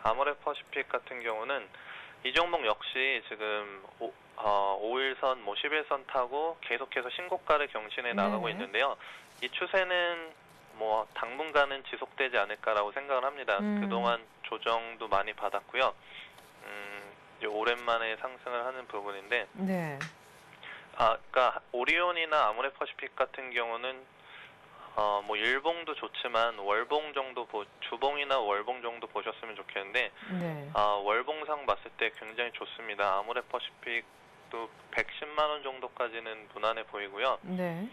C: 아모레퍼시픽 같은 경우는 이 종목 역시 지금 5일선, 뭐 11선 타고 계속해서 신고가를 경신해 나가고
A: 네네.
C: 있는데요. 이 추세는 뭐 당분간은 지속되지 않을까라고 생각을 합니다. 그동안 조정도 많이 받았고요. 이제 오랜만에 상승을 하는 부분인데,
A: 네.
C: 그러니까 오리온이나 아모레퍼시픽 같은 경우는 뭐 일봉도 좋지만 월봉 정도 주봉이나 월봉 정도 보셨으면 좋겠는데,
A: 네.
C: 월봉상 봤을 때 굉장히 좋습니다. 아모레퍼시픽도 110만 원 정도까지는 무난해 보이고요.
A: 네.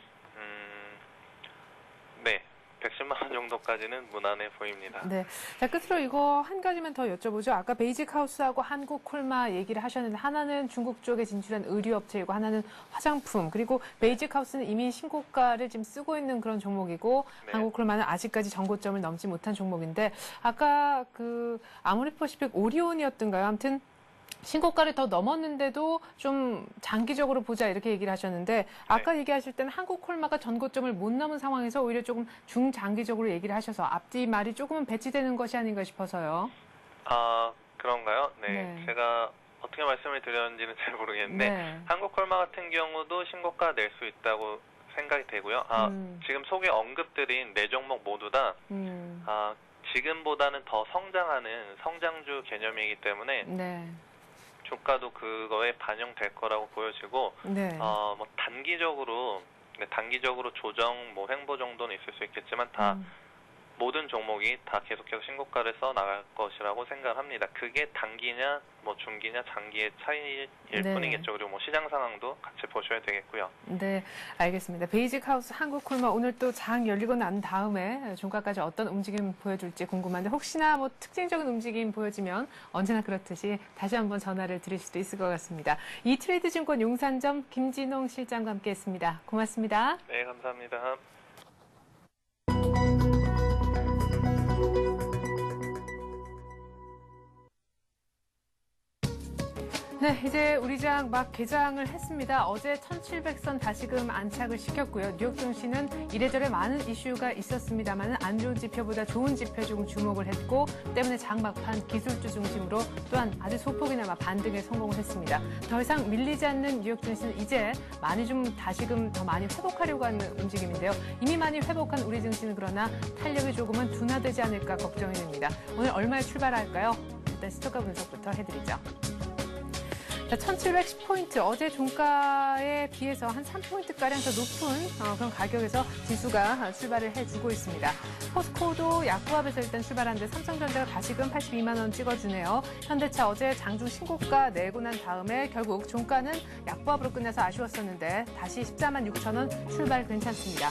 C: 네. 110만 원 정도까지는 무난해 보입니다.
A: 네. 자, 끝으로 이거 한 가지만 더 여쭤보죠. 아까 베이직하우스하고 한국콜마 얘기를 하셨는데 하나는 중국 쪽에 진출한 의류업체이고 하나는 화장품. 그리고 베이직하우스는 이미 신고가를 지금 쓰고 있는 그런 종목이고
C: 네.
A: 한국콜마는 아직까지 전고점을 넘지 못한 종목인데 아까 그 아모레퍼시픽 오리온이었던가요? 아무튼 신고가를 더 넘었는데도 좀 장기적으로 보자 이렇게 얘기를 하셨는데 아까 얘기하실 때는 한국콜마가 전고점을 못 넘은 상황에서 오히려 조금 중장기적으로 얘기를 하셔서 앞뒤 말이 조금은 배치되는 것이 아닌가 싶어서요.
C: 그런가요? 네.
A: 네.
C: 제가 어떻게 말씀을 드렸는지는 잘 모르겠는데
A: 네.
C: 한국콜마 같은 경우도 신고가 낼 수 있다고 생각이 되고요. 지금 속에 언급드린 네 종목 모두 다 지금보다는 더 성장하는 성장주 개념이기 때문에
A: 네.
C: 주가도 그거에 반영될 거라고 보여지고
A: 네.
C: 뭐 단기적으로 조정 뭐 횡보 정도는 있을 수 있겠지만 다 모든 종목이 다 계속해서 신고가를 써 나갈 것이라고 생각을 합니다. 그게 단기냐 뭐 중기냐 장기의 차이일
A: 네.
C: 뿐이겠죠. 그리고 뭐 시장 상황도 같이 보셔야 되겠고요.
A: 네, 알겠습니다. 베이직하우스 한국콜마 오늘 또 장 열리고 난 다음에 종가까지 어떤 움직임 보여줄지 궁금한데 혹시나 뭐 특징적인 움직임 보여지면 언제나 그렇듯이 다시 한번 전화를 드릴 수도 있을 것 같습니다. 이트레이드증권 용산점 김진홍 실장과 함께했습니다. 고맙습니다.
C: 네, 감사합니다.
A: 네, 이제 우리 장 막 개장을 했습니다. 어제 1700선 다시금 안착을 시켰고요. 뉴욕 증시는 이래저래 많은 이슈가 있었습니다만 안 좋은 지표보다 좋은 지표에 조금 주목을 했고 때문에 장 막판 기술주 중심으로 또한 아주 소폭이나마 반등에 성공을 했습니다. 더 이상 밀리지 않는 뉴욕 증시는 이제 많이 좀 다시금 더 많이 회복하려고 하는 움직임인데요. 이미 많이 회복한 우리 증시는 그러나 탄력이 조금은 둔화되지 않을까 걱정이 됩니다. 오늘 얼마에 출발할까요? 일단 스토커 분석부터 해드리죠. 자, 1710포인트, 어제 종가에 비해서 한 3포인트가량 더 높은 그런 가격에서 지수가 출발을 해주고 있습니다. 포스코도 약보합에서 일단 출발하는데 삼성전자가 다시금 82만 원 찍어주네요. 현대차 어제 장중 신고가 내고 난 다음에 결국 종가는 약보합으로 끝나서 아쉬웠었는데 다시 14만 6천 원 출발 괜찮습니다.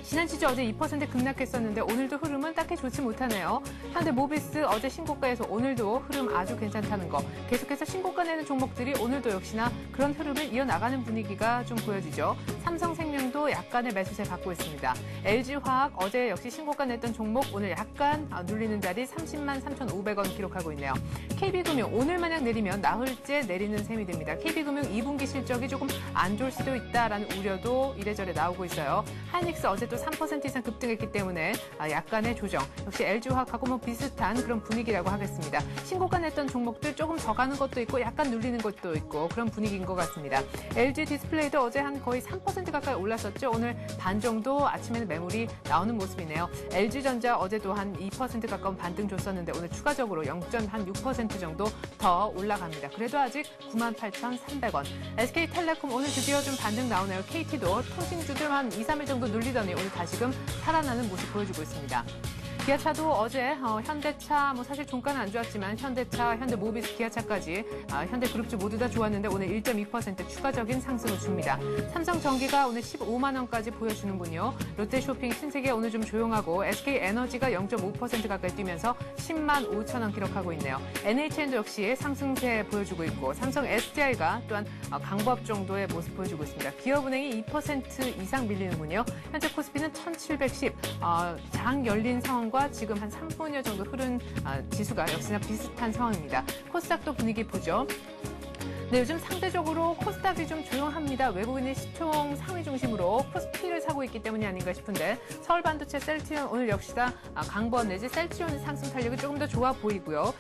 A: 지난주죠. 어제 2% 급락했었는데 오늘도 흐름은 딱히 좋지 못하네요. 현대모비스 어제 신고가에서 오늘도 흐름 아주 괜찮다는 거. 계속해서 신고가 내는 종목들이 오늘도 역시나 그런 흐름을 이어나가는 분위기가 좀 보여지죠. 삼성생명도 약간의 매수세 갖고 있습니다. LG화학 어제 역시 신고가 냈던 종목 오늘 약간 눌리는 자리 30만 3,500원 기록하고 있네요. KB금융 오늘 마냥 내리면 나흘째 내리는 셈이 됩니다. KB금융 2분기 실적이 조금 안 좋을 수도 있다라는 우려도 이래저래 나오고 있어요. 하이닉스 어제 또 3% 이상 급등했기 때문에 약간의 조정. 역시 LG화학하고 뭐 비슷한 그런 분위기라고 하겠습니다. 신고가 냈던 종목들 조금 더 가는 것도 있고 약간 눌리는 것도 있고 그런 분위기인 것 같습니다. LG 디스플레이도 어제 한 거의 3% 가까이 올랐었죠. 오늘 반 정도 아침에는 매물이 나오는 모습이네요. LG전자 어제도 한 2% 가까운 반등 줬었는데 오늘 추가적으로 0.6% 정도 더 올라갑니다. 그래도 아직 98,300원. SK텔레콤 오늘 드디어 좀 반등 나오네요. KT도 통신주들 한 2, 3일 정도 눌리더니 오늘 다시금 살아나는 모습 보여주고 있습니다. 기아차도 어제 현대차 사실 종가는 안 좋았지만 현대차, 현대모비스, 기아차까지 현대그룹주 모두 다 좋았는데 오늘 1.2% 추가적인 상승을 줍니다. 삼성전기가 오늘 15만 원까지 보여주는군요. 롯데쇼핑, 신세계 오늘 좀 조용하고 SK에너지가 0.5% 가까이 뛰면서 10만 5천 원 기록하고 있네요. NHN도 역시 상승세 보여주고 있고 삼성 SDI가 또한 강보합 정도의 모습 보여주고 있습니다. 기업은행이 2% 이상 밀리는군요. 현재 코스피는 1710, 장 열린 상황과 지금 한 3분여 정도 흐른 지수가 역시나 비슷한 상황입니다. 코스닥도 분위기 보죠. 네, 요즘 상대적으로 코스닥이 좀 조용합니다. 외국인의 시총 상위 중심으로 코스피를 사고 있기 때문이 아닌가 싶은데 서울 반도체 셀트리온 오늘 역시나 강보합 내지 셀트리온 상승 탄력이 조금 더 좋아 보이고요.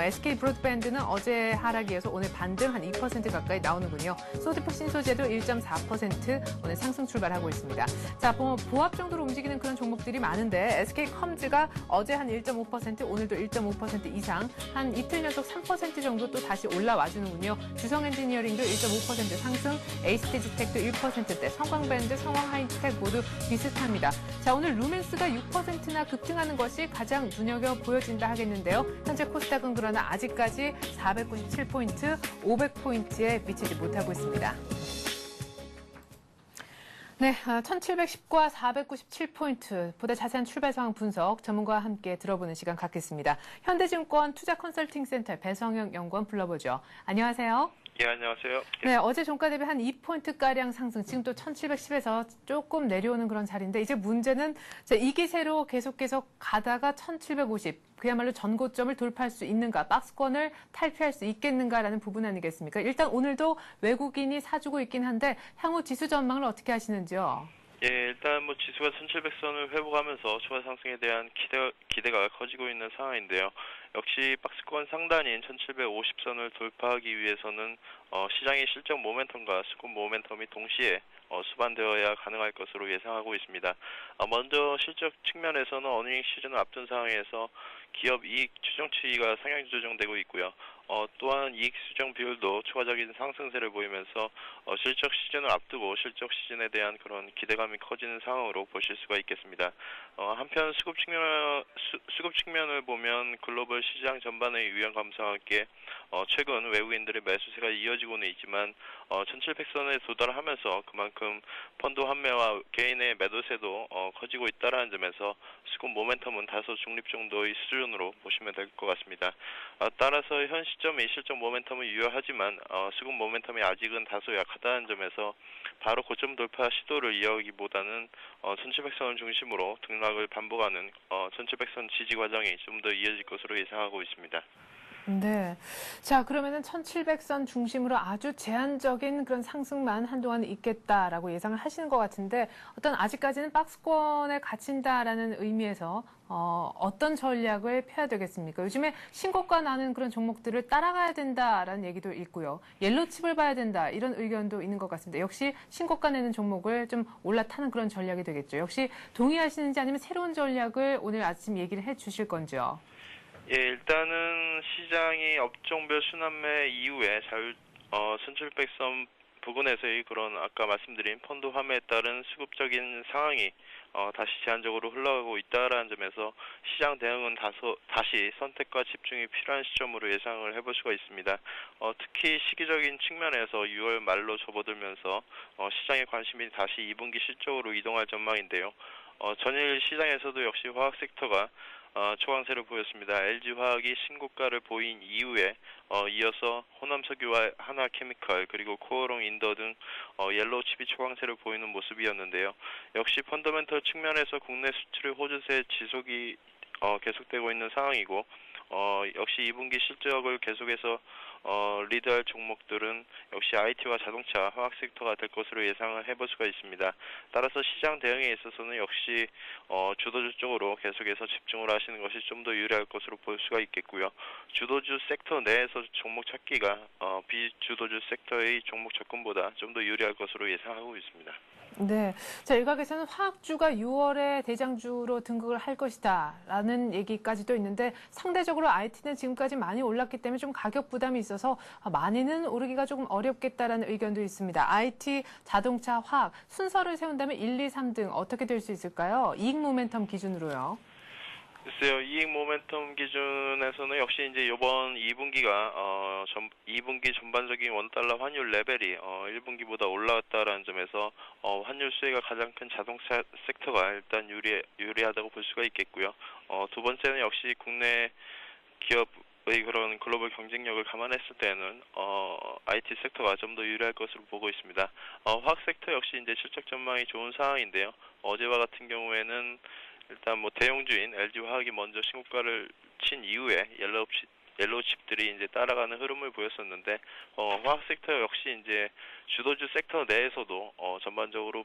A: SK 브로드밴드는 어제 하락이 이어서 오늘 반등 한 2% 가까이 나오는군요. 소디포 신소재도 1.4% 오늘 상승 출발하고 있습니다. 자, 보합 정도로 움직이는 그런 종목들이 많은데 SK 컴즈가 어제 한 1.5%, 오늘도 1.5% 이상 한 이틀 연속 3% 정도 또 다시 올라와 주는군요. 주성 엔지니어링도 1.5% 상승, 에이스테지텍도 1%대, 성광밴드, 성황하이텍 모두 비슷합니다. 자, 오늘 루멘스가 6%나 급등하는 것이 가장 눈여겨 보여진다 하겠는데요. 현재 코스닥은 그러나 아직까지 497포인트, 500포인트에 미치지 못하고 있습니다. 네, 1710과 497포인트, 보다 자세한 출발 상황 분석 전문가와 함께 들어보는 시간 갖겠습니다. 현대증권 투자컨설팅센터 배성영 연구원 불러보죠. 안녕하세요.
D: 예, 안녕하세요.
A: 네, 어제 종가 대비 한 2포인트가량 상승, 지금 또 1710에서 조금 내려오는 그런 자리인데 이제 문제는 이 기세로 계속 가다가 1750, 그야말로 전고점을 돌파할 수 있는가, 박스권을 탈피할 수 있겠는가라는 부분 아니겠습니까? 일단 오늘도 외국인이 사주고 있긴 한데 향후 지수 전망을 어떻게 하시는지요?
D: 예, 일단 지수가 1700선을 회복하면서 추가 상승에 대한 기대가 커지고 있는 상황인데요. 역시 박스권 상단인 1750선을 돌파하기 위해서는 시장의 실적 모멘텀과 수급 모멘텀이 동시에 수반되어야 가능할 것으로 예상하고 있습니다. 먼저 실적 측면에서는 어닝 시즌을 앞둔 상황에서 기업 이익 추정치가 상향 조정되고 있고요. 또한 이익 수정 비율도 추가적인 상승세를 보이면서 실적 시즌을 앞두고 실적 시즌에 대한 그런 기대감이 커지는 상황으로 보실 수가 있겠습니다. 한편 수급 측면을 보면 글로벌 시장 전반의 유연 감소와 함께 최근 외국인들의 매수세가 이어지고는 있지만 1700선에 도달하면서 그만큼 펀드 환매와 개인의 매도세도 커지고 있다는 점에서 수급 모멘텀은 다소 중립 정도의 수준으로 보시면 될 것 같습니다. 따라서 현 시점의 실적 모멘텀은 유효하지만 수급 모멘텀이 아직은 다소 약하다는 점에서 바로 고점 돌파 시도를 이어가기보다는 1700선을 중심으로 등락을 반복하는 1700선 지지 과정이 좀 더 이어질 것으로 예상하고 있습니다.
A: 네. 자, 그러면은 1700선 중심으로 아주 제한적인 그런 상승만 한동안 있겠다라고 예상을 하시는 것 같은데 아직까지는 박스권에 갇힌다라는 의미에서 어떤 전략을 펴야 되겠습니까? 요즘에 신고가 나는 그런 종목들을 따라가야 된다라는 얘기도 있고요. 옐로칩을 봐야 된다 이런 의견도 있는 것 같습니다. 역시 신고가 내는 종목을 좀 올라타는 그런 전략이 되겠죠. 역시 동의하시는지 아니면 새로운 전략을 오늘 아침 얘기를 해 주실 건지요?
D: 예, 일단은 시장이 업종별 순환매 이후에 1700선 부근에서의 그런 아까 말씀드린 펀드 환매에 따른 수급적인 상황이 다시 제한적으로 흘러가고 있다라는 점에서 시장 대응은 다시 선택과 집중이 필요한 시점으로 예상을 해볼 수가 있습니다. 특히 시기적인 측면에서 6월 말로 접어들면서 시장의 관심이 다시 2분기 실적으로 이동할 전망인데요. 전일 시장에서도 역시 화학 섹터가 초강세를 보였습니다. LG화학이 신고가를 보인 이후에 이어서 호남석유와 하나케미칼 그리고 코어롱 인더 등 옐로우칩이 초강세를 보이는 모습이었는데요. 역시 펀더멘털 측면에서 국내 수출의 호주세 지속이 계속되고 있는 상황이고 역시 2분기 실적을 계속해서 리드할 종목들은 역시 IT와 자동차, 화학 섹터가 될 것으로 예상을 해볼 수가 있습니다. 따라서 시장 대응에 있어서는 역시 주도주 쪽으로 계속해서 집중을 하시는 것이 좀 더 유리할 것으로 볼 수가 있겠고요. 주도주 섹터 내에서 종목 찾기가 비주도주 섹터의 종목 접근보다 좀 더 유리할 것으로 예상하고 있습니다.
A: 네. 자, 일각에서는 화학주가 6월에 대장주로 등극을 할 것이다라는 얘기까지도 있는데 상대적으로 IT는 지금까지 많이 올랐기 때문에 좀 가격 부담이 있어서 많이는 오르기가 조금 어렵겠다라는 의견도 있습니다. IT, 자동차, 화학 순서를 세운다면 1, 2, 3등 어떻게 될 수 있을까요? 이익 모멘텀 기준으로요.
D: 글쎄요, 이익 모멘텀 기준에서는 역시 이제 이번 2분기가 2분기 전반적인 원달러 환율 레벨이 1분기보다 올라왔다라는 점에서 환율 수혜가 가장 큰 자동차 섹터가 일단 유리하다고 볼 수가 있겠고요. 두 번째는 역시 국내 기업의 그런 글로벌 경쟁력을 감안했을 때는 IT 섹터가 좀 더 유리할 것으로 보고 있습니다. 화학 섹터 역시 이제 실적 전망이 좋은 상황인데요. 어제와 같은 경우에는 일단 뭐 대형주인 LG화학이 먼저 신고가를 친 이후에 옐로우 칩들이 이제 따라가는 흐름을 보였었는데 화학 섹터 역시 이제 주도주 섹터 내에서도 전반적으로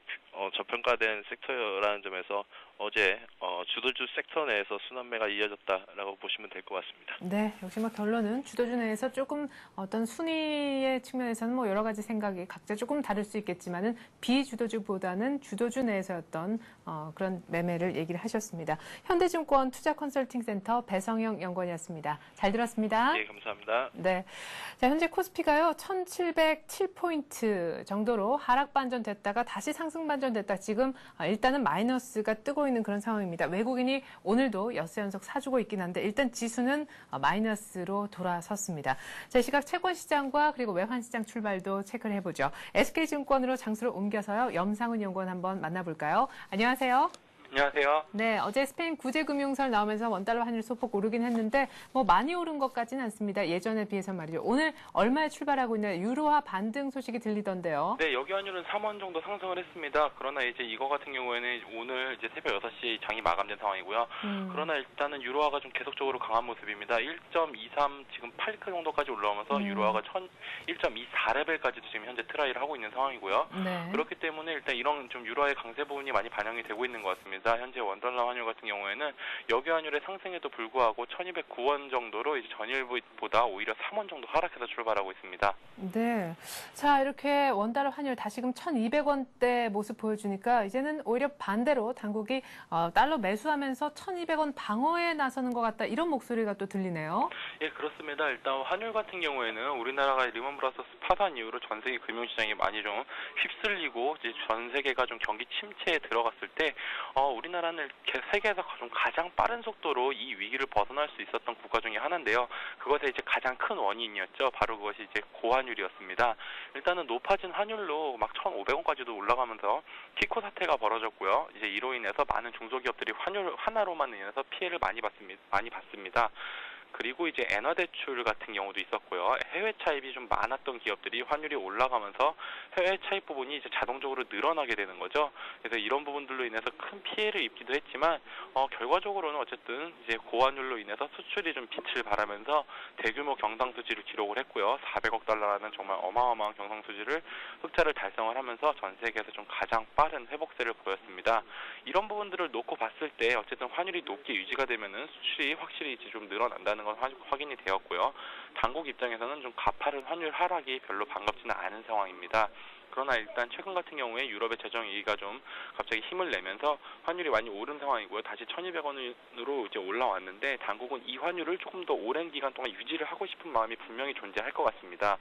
D: 저평가된 섹터라는 점에서 어제 주도주 섹터 내에서 순환매가 이어졌다라고 보시면 될 것 같습니다.
A: 네, 역시 뭐 결론은 주도주 내에서 조금 어떤 순위의 측면에서는 뭐 여러 가지 생각이 각자 조금 다를 수 있겠지만은 비주도주보다는 주도주 내에서였던 그런 매매를 얘기를 하셨습니다. 현대증권 투자컨설팅센터 배성영 연구원이었습니다. 잘 들었습니다.
D: 네, 감사합니다.
A: 네, 자 현재 코스피가요 1,707포인트 정도로 하락 반전됐다가 다시 상승 반전됐다. 지금 일단은 마이너스가 뜨고 있는 그런 상황입니다. 외국인이 오늘도 엿새 연속 사주고 있긴 한데 일단 지수는 마이너스로 돌아섰습니다. 자, 이 시각 채권시장과 그리고 외환시장 출발도 체크를 해보죠. SK증권으로 장수를 옮겨서요. 염상훈 연구원 한번 만나볼까요? 안녕하세요.
E: 안녕하세요.
A: 네, 어제 스페인 구제금융설 나오면서 원달러 환율 소폭 오르긴 했는데 뭐 많이 오른 것 같지는 않습니다. 예전에 비해서 말이죠. 오늘 얼마에 출발하고 있나요? 유로화 반등 소식이 들리던데요.
E: 네, 여기 환율은 3원 정도 상승을 했습니다. 그러나 이제 이거 같은 경우에는 오늘 이제 새벽 6시 장이 마감된 상황이고요. 그러나 일단은 유로화가 좀 계속적으로 강한 모습입니다. 1.23 지금 8크 정도까지 올라오면서 유로화가 1.24레벨까지도 지금 현재 트라이를 하고 있는 상황이고요.
A: 네.
E: 그렇기 때문에 일단 이런 좀 유로화의 강세 부분이 많이 반영이 되고 있는 것 같습니다. 현재 원달러 환율 같은 경우에는 여기 환율의 상승에도 불구하고 1,209원 정도로 이제 전일보다 오히려 3원 정도 하락해서 출발하고 있습니다.
A: 네. 자, 이렇게 원달러 환율 다시금 1,200원대 모습 보여주니까 이제는 오히려 반대로 당국이 달러 매수하면서 1,200원 방어에 나서는 것 같다. 이런 목소리가 또 들리네요.
E: 예, 그렇습니다. 일단 환율 같은 경우에는 우리나라가 리먼 브라더스 파산 이후로 전 세계 금융시장이 많이 좀 휩쓸리고 이제 전 세계가 좀 경기 침체에 들어갔을 때 우리나라는 세계에서 좀 가장 빠른 속도로 이 위기를 벗어날 수 있었던 국가 중에 하나인데요. 그것의 이제 가장 큰 원인이었죠. 바로 그것이 이제 고환율이었습니다. 일단은 높아진 환율로 막 1,500원까지도 올라가면서 키코 사태가 벌어졌고요. 이제 이로 인해서 많은 중소기업들이 환율 하나로만 인해서 피해를 많이 봤습니다. 그리고 이제 엔화 대출 같은 경우도 있었고요. 해외 차입이 좀 많았던 기업들이 환율이 올라가면서 해외 차입 부분이 이제 자동적으로 늘어나게 되는 거죠. 그래서 이런 부분들로 인해서 큰 피해를 입기도 했지만 결과적으로는 어쨌든 이제 고환율로 인해서 수출이 좀 빛을 발하면서 대규모 경상수지를 기록을 했고요. 400억 달러라는 정말 어마어마한 경상수지를 흑자를 달성을 하면서 전 세계에서 좀 가장 빠른 회복세를 보였습니다. 이런 부분들을 놓고 봤을 때 어쨌든 환율이 높게 유지가 되면은 수출이 확실히 이제 좀 늘어난다는 건 확인이 되었고요. 당국 입장에서는 좀 가파른 환율 하락이 별로 반갑지는 않은 상황입니다. 그러나 일단 최근 같은 경우에 유럽의 재정 위기가 좀 갑자기 힘을 내면서 환율이 많이 오른 상황이고요. 다시 1,200원으로 이제 올라왔는데 당국은 이 환율을 조금 더 오랜 기간 동안 유지를 하고 싶은 마음이 분명히 존재할 것 같습니다.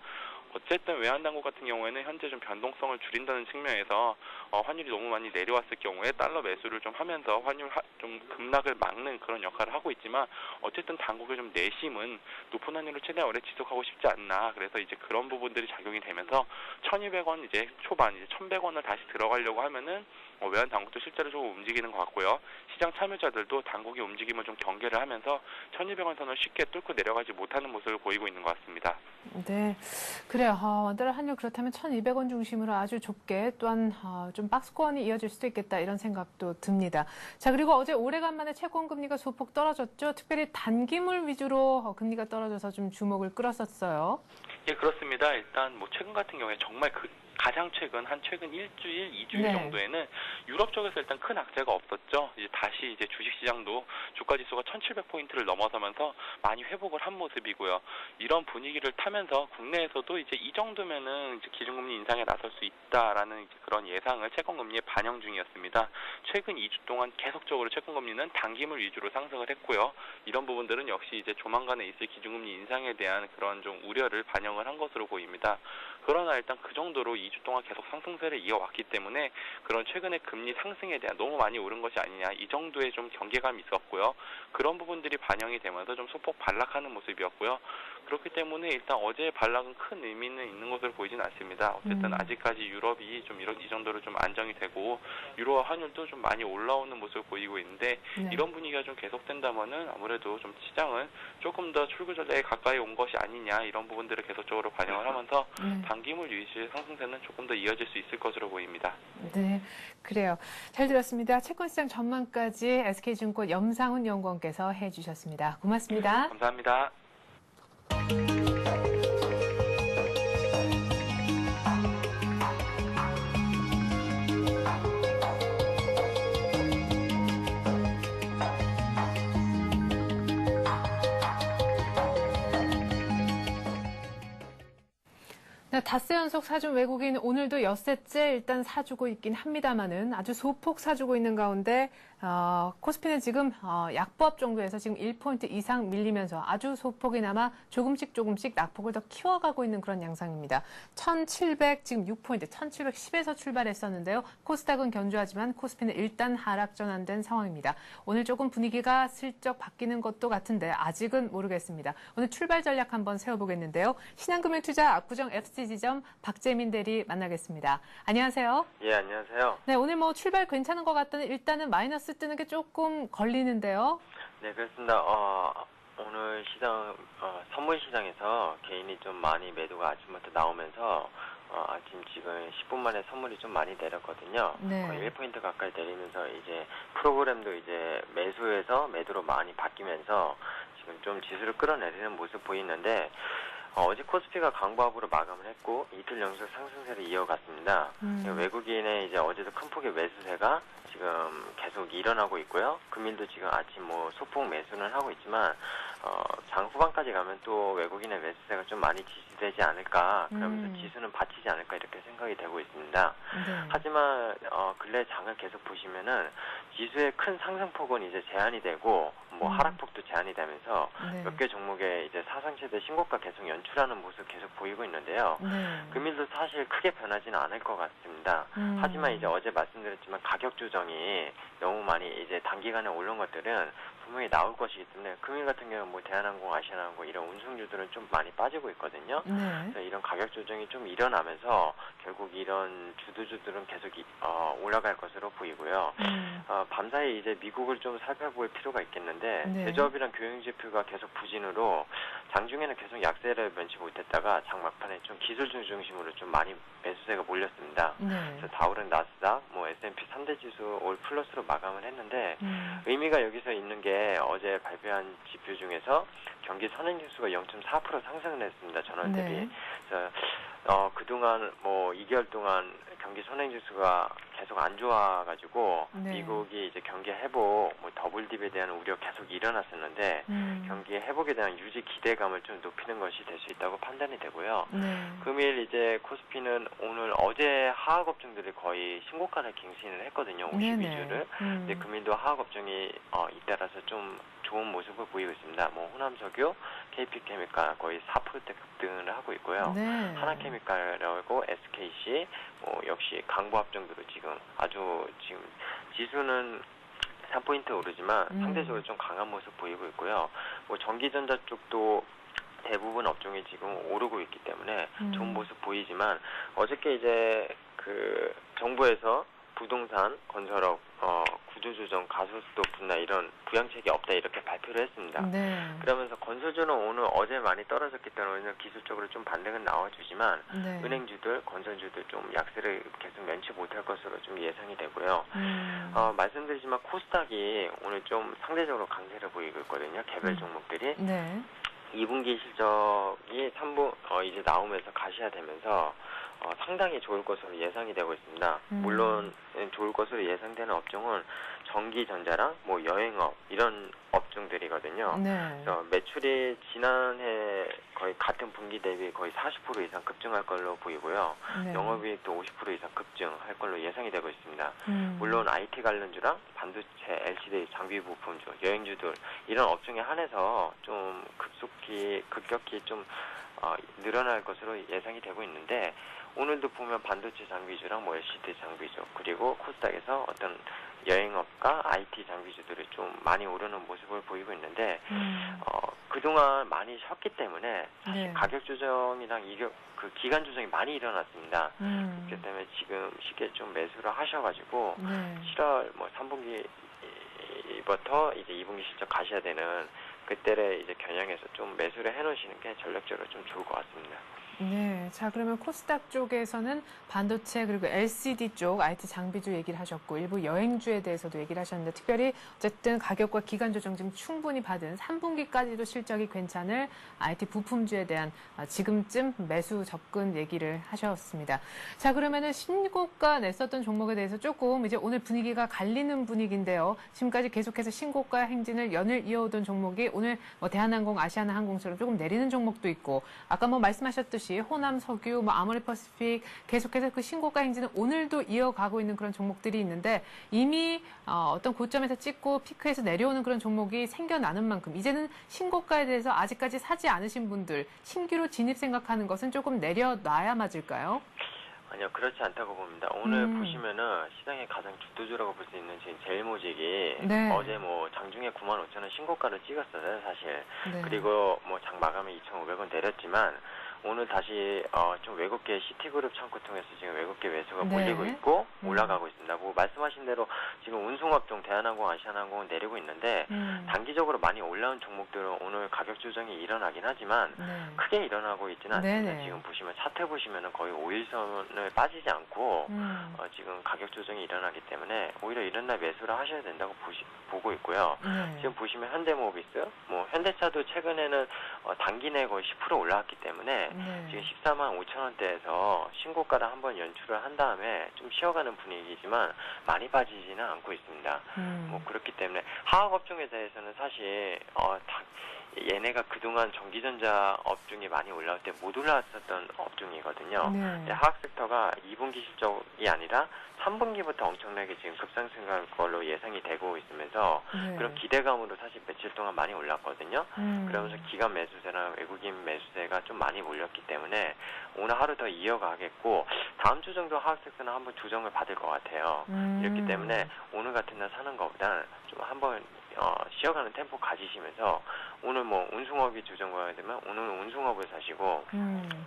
E: 어쨌든 외환당국 같은 경우에는 현재 좀 변동성을 줄인다는 측면에서 환율이 너무 많이 내려왔을 경우에 달러 매수를 좀 하면서 환율 좀 급락을 막는 그런 역할을 하고 있지만 어쨌든 당국의 좀 내심은 높은 환율을 최대한 오래 지속하고 싶지 않나. 그래서 이제 그런 부분들이 작용이 되면서 1,200원 이제 초반 이제 1,100원을 다시 들어가려고 하면은 외환 당국도 실제로 조금 움직이는 것 같고요. 시장 참여자들도 당국의 움직임을 좀 경계를 하면서 1,200원 선을 쉽게 뚫고 내려가지 못하는 모습을 보이고 있는 것 같습니다.
A: 네, 그래요. 원달러 환율 그렇다면 1,200원 중심으로 아주 좁게 또한 좀 박스권이 이어질 수도 있겠다 이런 생각도 듭니다. 자, 그리고 어제 오래간만에 채권 금리가 소폭 떨어졌죠. 특별히 단기물 위주로 금리가 떨어져서 좀 주목을 끌었었어요.
E: 예, 그렇습니다. 일단 뭐 최근 같은 경우에 정말 가장 최근 일주일, 2주일
A: 네.
E: 정도에는 유럽 쪽에서 일단 큰 악재가 없었죠. 이제 다시 이제 주식시장도 주가지수가 1,700포인트를 넘어서면서 많이 회복을 한 모습이고요. 이런 분위기를 타면서 국내에서도 이제 이 정도면은 이제 기준금리 인상에 나설 수 있다라는 이제 그런 예상을 채권금리에 반영 중이었습니다. 최근 2주 동안 계속적으로 채권금리는 단기물 위주로 상승을 했고요. 이런 부분들은 역시 이제 조만간에 있을 기준금리 인상에 대한 그런 좀 우려를 반영을 한 것으로 보입니다. 그러나 일단 그 정도로 2주 동안 계속 상승세를 이어왔기 때문에 그런 최근에 금리 상승에 대한 너무 많이 오른 것이 아니냐 이 정도의 좀 경계감이 있었고요. 그런 부분들이 반영이 되면서 좀 소폭 반락하는 모습이었고요. 그렇기 때문에 일단 어제의 반락은 큰 의미는 있는 것으로 보이진 않습니다. 어쨌든 아직까지 유럽이 좀 이 정도로 좀 안정이 되고 유로화 환율도 좀 많이 올라오는 모습을 보이고 있는데 이런 분위기가 좀 계속된다면은 아무래도 좀 시장은 조금 더 출구 전략에 가까이 온 것이 아니냐 이런 부분들을 계속적으로 반영을 하면서 단기물 유지의 상승세는 조금 더 이어질 수 있을 것으로 보입니다.
A: 네, 그래요. 잘 들었습니다. 채권시장 전망까지 SK증권 염상훈 연구원께서 해주셨습니다. 고맙습니다.
E: 감사합니다.
A: 네, 닷새 연속 사준 외국인 오늘도 엿새째 일단 사주고 있긴 합니다만은 아주 소폭 사주고 있는 가운데 코스피는 지금 약보합 정도에서 지금 1포인트 이상 밀리면서 아주 소폭이나마 조금씩 낙폭을 더 키워가고 있는 그런 양상입니다. 1700 지금 6포인트 1710에서 출발했었는데요. 코스닥은 견조하지만 코스피는 일단 하락 전환된 상황입니다. 오늘 조금 분위기가 슬쩍 바뀌는 것도 같은데 아직은 모르겠습니다. 오늘 출발 전략 한번 세워보겠는데요. 신한금융투자 압구정 FC지점 박재민 대리 만나겠습니다. 안녕하세요.
F: 예, 안녕하세요.
A: 네, 오늘 뭐 출발 괜찮은 것 같더니 일단은 마이너스 뜨는 게 조금 걸리는데요.
F: 네, 그렇습니다. 오늘 시장, 선물 시장에서 개인이 좀 많이 매도가 아침부터 나오면서 아침 지금 10분 만에 선물이 좀 많이 내렸거든요.
A: 네.
F: 거의 1포인트 가까이 내리면서 이제 프로그램도 이제 매수에서 매도로 많이 바뀌면서 지금 좀 지수를 끌어내리는 모습 보이는데 어제 코스피가 강보합으로 마감을 했고 이틀 연속 상승세를 이어갔습니다. 외국인의 이제 어제도 큰 폭의 매수세가 지금 계속 일어나고 있고요. 금일도 지금 아침 뭐 소폭 매수는 하고 있지만 장 후반까지 가면 또 외국인의 매수세가 좀 많이 지지되지 않을까, 그러면서 지수는 받치지 않을까 이렇게 생각이 되고 있습니다.
A: 네.
F: 하지만 근래 장을 계속 보시면은 지수의 큰 상승폭은 이제 제한이 되고 뭐 하락폭도 제한이 되면서
A: 네.
F: 몇 개 종목에 이제 사상 최대 신고가 계속 연출하는 모습 계속 보이고 있는데요.
A: 네.
F: 금일도 사실 크게 변하지는 않을 것 같습니다. 하지만 이제 어제 말씀드렸지만 가격 조정이 너무 많이 이제 단기간에 오른 것들은 분명히 나올 것이기 때문에 금일 같은 경우는 뭐 대한항공, 아시아나항공 이런 운송주들은 좀 많이 빠지고 있거든요.
A: 네.
F: 그래서 이런 가격 조정이 좀 일어나면서 결국 이런 주들은 계속 올라갈 것으로 보이고요. 밤사이 이제 미국을 좀 살펴볼 필요가 있겠는데
A: 네.
F: 제조업이랑 교육지표가 계속 부진으로 장중에는 계속 약세를 면치 못했다가 장 막판에 좀 기술주 중심으로 좀 많이 매수세가 몰렸습니다.
A: 네.
F: 그래서 다우랑 나스닥, 뭐 S&P 3대 지수 올 플러스로 마감을 했는데 의미가 여기서 있는 게 어제 발표한 지표 중에서 경기 선행지수가 0.4% 상승을 했습니다. 전월 대비.
A: 네.
F: 그래서 그동안 뭐 2개월 동안 경기 선행지수가 계속 안 좋아가지고
A: 네.
F: 미국이 이제 경기 회복, 뭐 더블딥에 대한 우려 계속 일어났었는데 경기 회복에 대한 유지 기대감을 좀 높이는 것이 될 수 있다고 판단이 되고요.
A: 네.
F: 금일 이제 코스피는 오늘 어제 하하업종들이 거의 신고가를 갱신을 했거든요. 52주를. 근데 금일도 하하업종이 잇따라서 좀 좋은 모습을 보이고 있습니다. 뭐 호남석유, KP케미칼 거의 4%대 급등을 하고 있고요.
A: 네.
F: 하나케미칼하고 SKC 역시 강보합종들로 지금 아주 지금 지수는 3포인트 오르지만 상대적으로 좀 강한 모습 보이고 있고요. 뭐 전기전자 쪽도 대부분 업종이 지금 오르고 있기 때문에 좋은 모습 보이지만 어저께 이제 그 정부에서 부동산, 건설업, 구조조정, 가소수도 분나 이런 부양책이 없다 이렇게 발표를 했습니다.
A: 네.
F: 그러면서 건설주는 오늘 어제 많이 떨어졌기 때문에 기술적으로 좀 반등은 나와주지만
A: 네.
F: 은행주들, 건설주들 좀 약세를 계속 면치 못할 것으로 좀 예상이 되고요. 말씀드리지만 코스닥이 오늘 좀 상대적으로 강세를 보이고 있거든요. 개별 종목들이.
A: 네.
F: 2분기 실적이 3분 이제 나오면서 가시화되면서 상당히 좋을 것으로 예상이 되고 있습니다. 물론 좋을 것으로 예상되는 업종은 전기전자랑 뭐 여행업 이런 업종들이거든요.
A: 네.
F: 그래서 매출이 지난해 거의 같은 분기 대비 거의 40% 이상 급증할 걸로 보이고요.
A: 네.
F: 영업이익도 50% 이상 급증할 걸로 예상이 되고 있습니다. 물론 IT 관련주랑 반도체, LCD 장비 부품주, 여행주들 이런 업종에 한해서 좀 급격히 좀 늘어날 것으로 예상이 되고 있는데 오늘도 보면 반도체 장비주랑 뭐 LCD 장비주 그리고 코스닥에서 어떤 여행업과 IT 장비주들이 좀 많이 오르는 모습을 보이고 있는데 그동안 많이 쉬었기 때문에 사실
A: 네.
F: 가격 조정이랑 그 기간 조정이 많이 일어났습니다. 그렇기 때문에 지금 쉽게 좀 매수를 하셔가지고
A: 네.
F: 7월 뭐 3분기부터 이제 2분기 실적 가셔야 되는 그때를 이제 겨냥해서 좀 매수를 해놓으시는 게 전략적으로 좀 좋을 것 같습니다.
A: 네. 자, 그러면 코스닥 쪽에서는 반도체 그리고 LCD 쪽 IT 장비주 얘기를 하셨고 일부 여행주에 대해서도 얘기를 하셨는데 특별히 어쨌든 가격과 기간 조정 지금 충분히 받은 3분기까지도 실적이 괜찮을 IT 부품주에 대한 지금쯤 매수 접근 얘기를 하셨습니다. 자, 그러면은 신고가 냈었던 종목에 대해서 조금 이제 오늘 분위기가 갈리는 분위기인데요. 지금까지 계속해서 신고가 행진을 연일 이어오던 종목이 오늘 뭐 대한항공, 아시아나항공처럼 조금 내리는 종목도 있고 아까 뭐 말씀하셨듯이 호남 석유, 뭐 아모레퍼시픽 계속해서 그 신고가 행진은 오늘도 이어가고 있는 그런 종목들이 있는데 이미 어떤 고점에서 찍고 피크에서 내려오는 그런 종목이 생겨나는 만큼 이제는 신고가에 대해서 아직까지 사지 않으신 분들 신규로 진입 생각하는 것은 조금 내려놔야 맞을까요?
F: 아니요, 그렇지 않다고 봅니다. 오늘 보시면은 시장의 가장 주도주라고 볼 수 있는 지금 제일모직이
A: 네.
F: 어제 뭐 장중에 95,000원 신고가를 찍었어요, 사실.
A: 네.
F: 그리고 뭐 장 마감에 2,500원 내렸지만 오늘 다시 좀 외국계 시티그룹 창구 통해서 지금 외국계 매수가
A: 네.
F: 몰리고 있고 올라가고 있습니다. 뭐 말씀하신 대로 지금 운송업종 대한항공, 아시아나항공은 내리고 있는데 단기적으로 많이 올라온 종목들은 오늘 가격 조정이 일어나긴 하지만
A: 네.
F: 크게 일어나고 있지는 않습니다.
A: 네네.
F: 지금 보시면 차트 보시면은 거의 5일선을 빠지지 않고 지금 가격 조정이 일어나기 때문에 오히려 이런 날 매수를 하셔야 된다고 보고 있고요.
A: 네.
F: 지금 보시면 현대모비스, 뭐 현대차도 최근에는 단기 내에 거의 10% 올라왔기 때문에
A: 네.
F: 지금 145,000원대에서 신고가를 한번 연출을 한 다음에 좀 쉬어가는 분위기지만 많이 빠지지는 않고 있습니다. 뭐 그렇기 때문에 화학업종에 대해서는 사실 얘네가 그동안 전기전자 업종이 많이 올라올 때 못 올라왔었던 업종이거든요.
A: 네.
F: 화학 섹터가 2분기 실적이 아니라 3분기부터 엄청나게 지금 급상승할 걸로 예상이 되고 있으면서
A: 네.
F: 그런 기대감으로 사실 며칠 동안 많이 올랐거든요. 그러면서 기관 매수세나 외국인 매수세가 좀 많이 몰렸기 때문에 오늘 하루 더 이어가겠고 다음 주 정도 화학 섹터는 한번 조정을 받을 것 같아요. 이렇기 때문에 오늘 같은 날 사는 것보다는 좀 한번 쉬어가는 템포 가지시면서 오늘 뭐 운송업이 조정가야 되면 오늘은 운송업을 사시고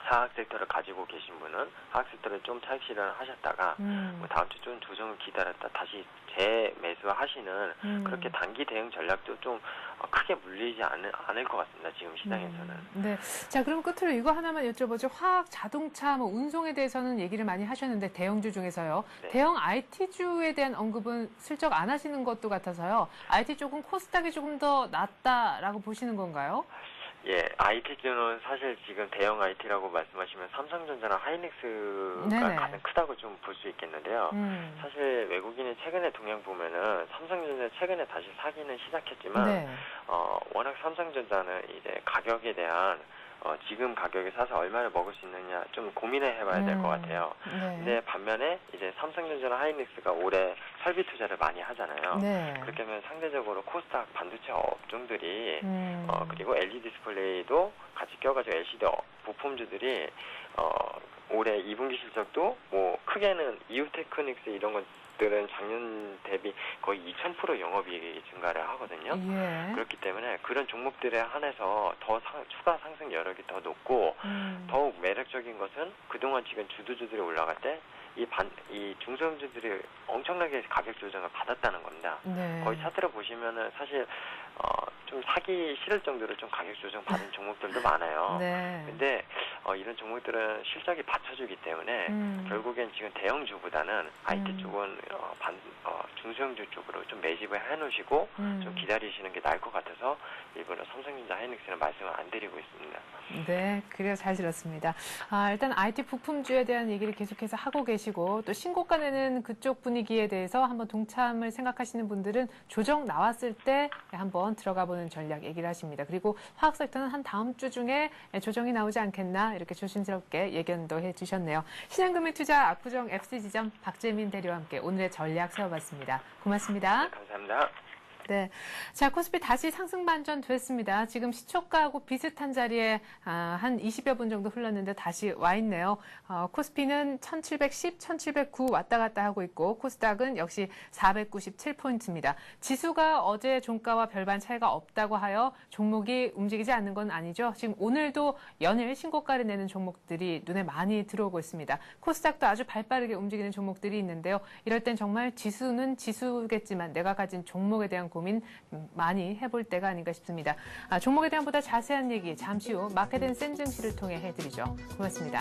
F: 화학 섹터를 가지고 계신 분은 화학 섹터를 좀 차익 실현을 하셨다가 뭐 다음 주 좀 조정을 기다렸다 다시 재매수하시는 그렇게 단기 대응 전략도 좀 크게 물리지 않을 것 같습니다. 지금 시장에서는.
A: 네. 자, 그럼 끝으로 이거 하나만 여쭤보죠. 화학, 자동차, 뭐 운송에 대해서는 얘기를 많이 하셨는데 대형주 중에서요.
F: 네.
A: 대형 IT주에 대한 언급은 슬쩍 안 하시는 것도 같아서요. IT 쪽은 코스닥이 조금 더 낫다라고 보시는 건가요?
F: 예, IT주는 사실 지금 대형 IT라고 말씀하시면 삼성전자나 하이닉스가
A: 네네.
F: 가장 크다고 좀 볼 수 있겠는데요. 사실 외국인이 최근에 동향 보면은 삼성전자 최근에 다시 사기는 시작했지만
A: 네.
F: 워낙 삼성전자는 이제 가격에 대한 지금 가격에 사서 얼마를 먹을 수 있느냐 좀 고민을 해봐야 될 것 같아요.
A: 네.
F: 근데 반면에 이제 삼성전자나 하이닉스가 올해 설비 투자를 많이 하잖아요.
A: 네.
F: 그렇게 하면 상대적으로 코스닥 반도체 업종들이 그리고 LED 디스플레이도 같이 껴가지고 LCD 부품주들이 올해 2분기 실적도 뭐 크게는 이오테크닉스 이런 것들은 작년 대비 거의 2000% 영업이익이 증가를 하거든요.
A: 예.
F: 그렇기 때문에 그런 종목들에 한해서 더 추가 상승 여력이 더 높고 더욱 매력적인 것은 그동안 지금 주도주들이 올라갈 때 이 중소형주들이 엄청나게 가격 조정을 받았다는 겁니다.
A: 네.
F: 거의 차트를 보시면은 사실 좀 사기 싫을 정도로 좀 가격 조정 받은 종목들도 많아요.
A: 네.
F: 근데 이런 종목들은 실적이 받쳐주기 때문에 결국엔 지금 대형주보다는 IT 쪽은 중소형주 쪽으로 좀 매집을 해놓으시고 좀 기다리시는 게 나을 것 같아서 일부러 삼성전자, 하이닉스는 말씀을 안 드리고 있습니다.
A: 네, 그래요. 잘 들었습니다. 일단 IT 부품주에 대한 얘기를 계속해서 하고 계시고 또 신고가 내는 그쪽 분위기에 대해서 한번 동참을 생각하시는 분들은 조정 나왔을 때 한번 들어가 보는 전략 얘기를 하십니다. 그리고 화학 섹터는 한 다음 주 중에 조정이 나오지 않겠나 이렇게 조심스럽게 예견도 해주셨네요. 신한금융투자 압구정 FC지점 박재민 대리와 함께 오늘의 전략 세워봤습니다. 고맙습니다.
F: 네, 감사합니다.
A: 네. 자, 코스피 다시 상승 반전 됐습니다. 지금 시초가하고 비슷한 자리에 한 20여 분 정도 흘렀는데 다시 와 있네요. 코스피는 1710, 1709 왔다 갔다 하고 있고 코스닥은 역시 497포인트입니다. 지수가 어제 종가와 별반 차이가 없다고 하여 종목이 움직이지 않는 건 아니죠. 지금 오늘도 연일 신고가를 내는 종목들이 눈에 많이 들어오고 있습니다. 코스닥도 아주 발빠르게 움직이는 종목들이 있는데요. 이럴 땐 정말 지수는 지수겠지만 내가 가진 종목에 대한 고민 많이 해볼 때가 아닌가 싶습니다. 종목에 대한 보다 자세한 얘기 잠시 후 마켓앤센 증시를 통해 해드리죠. 고맙습니다.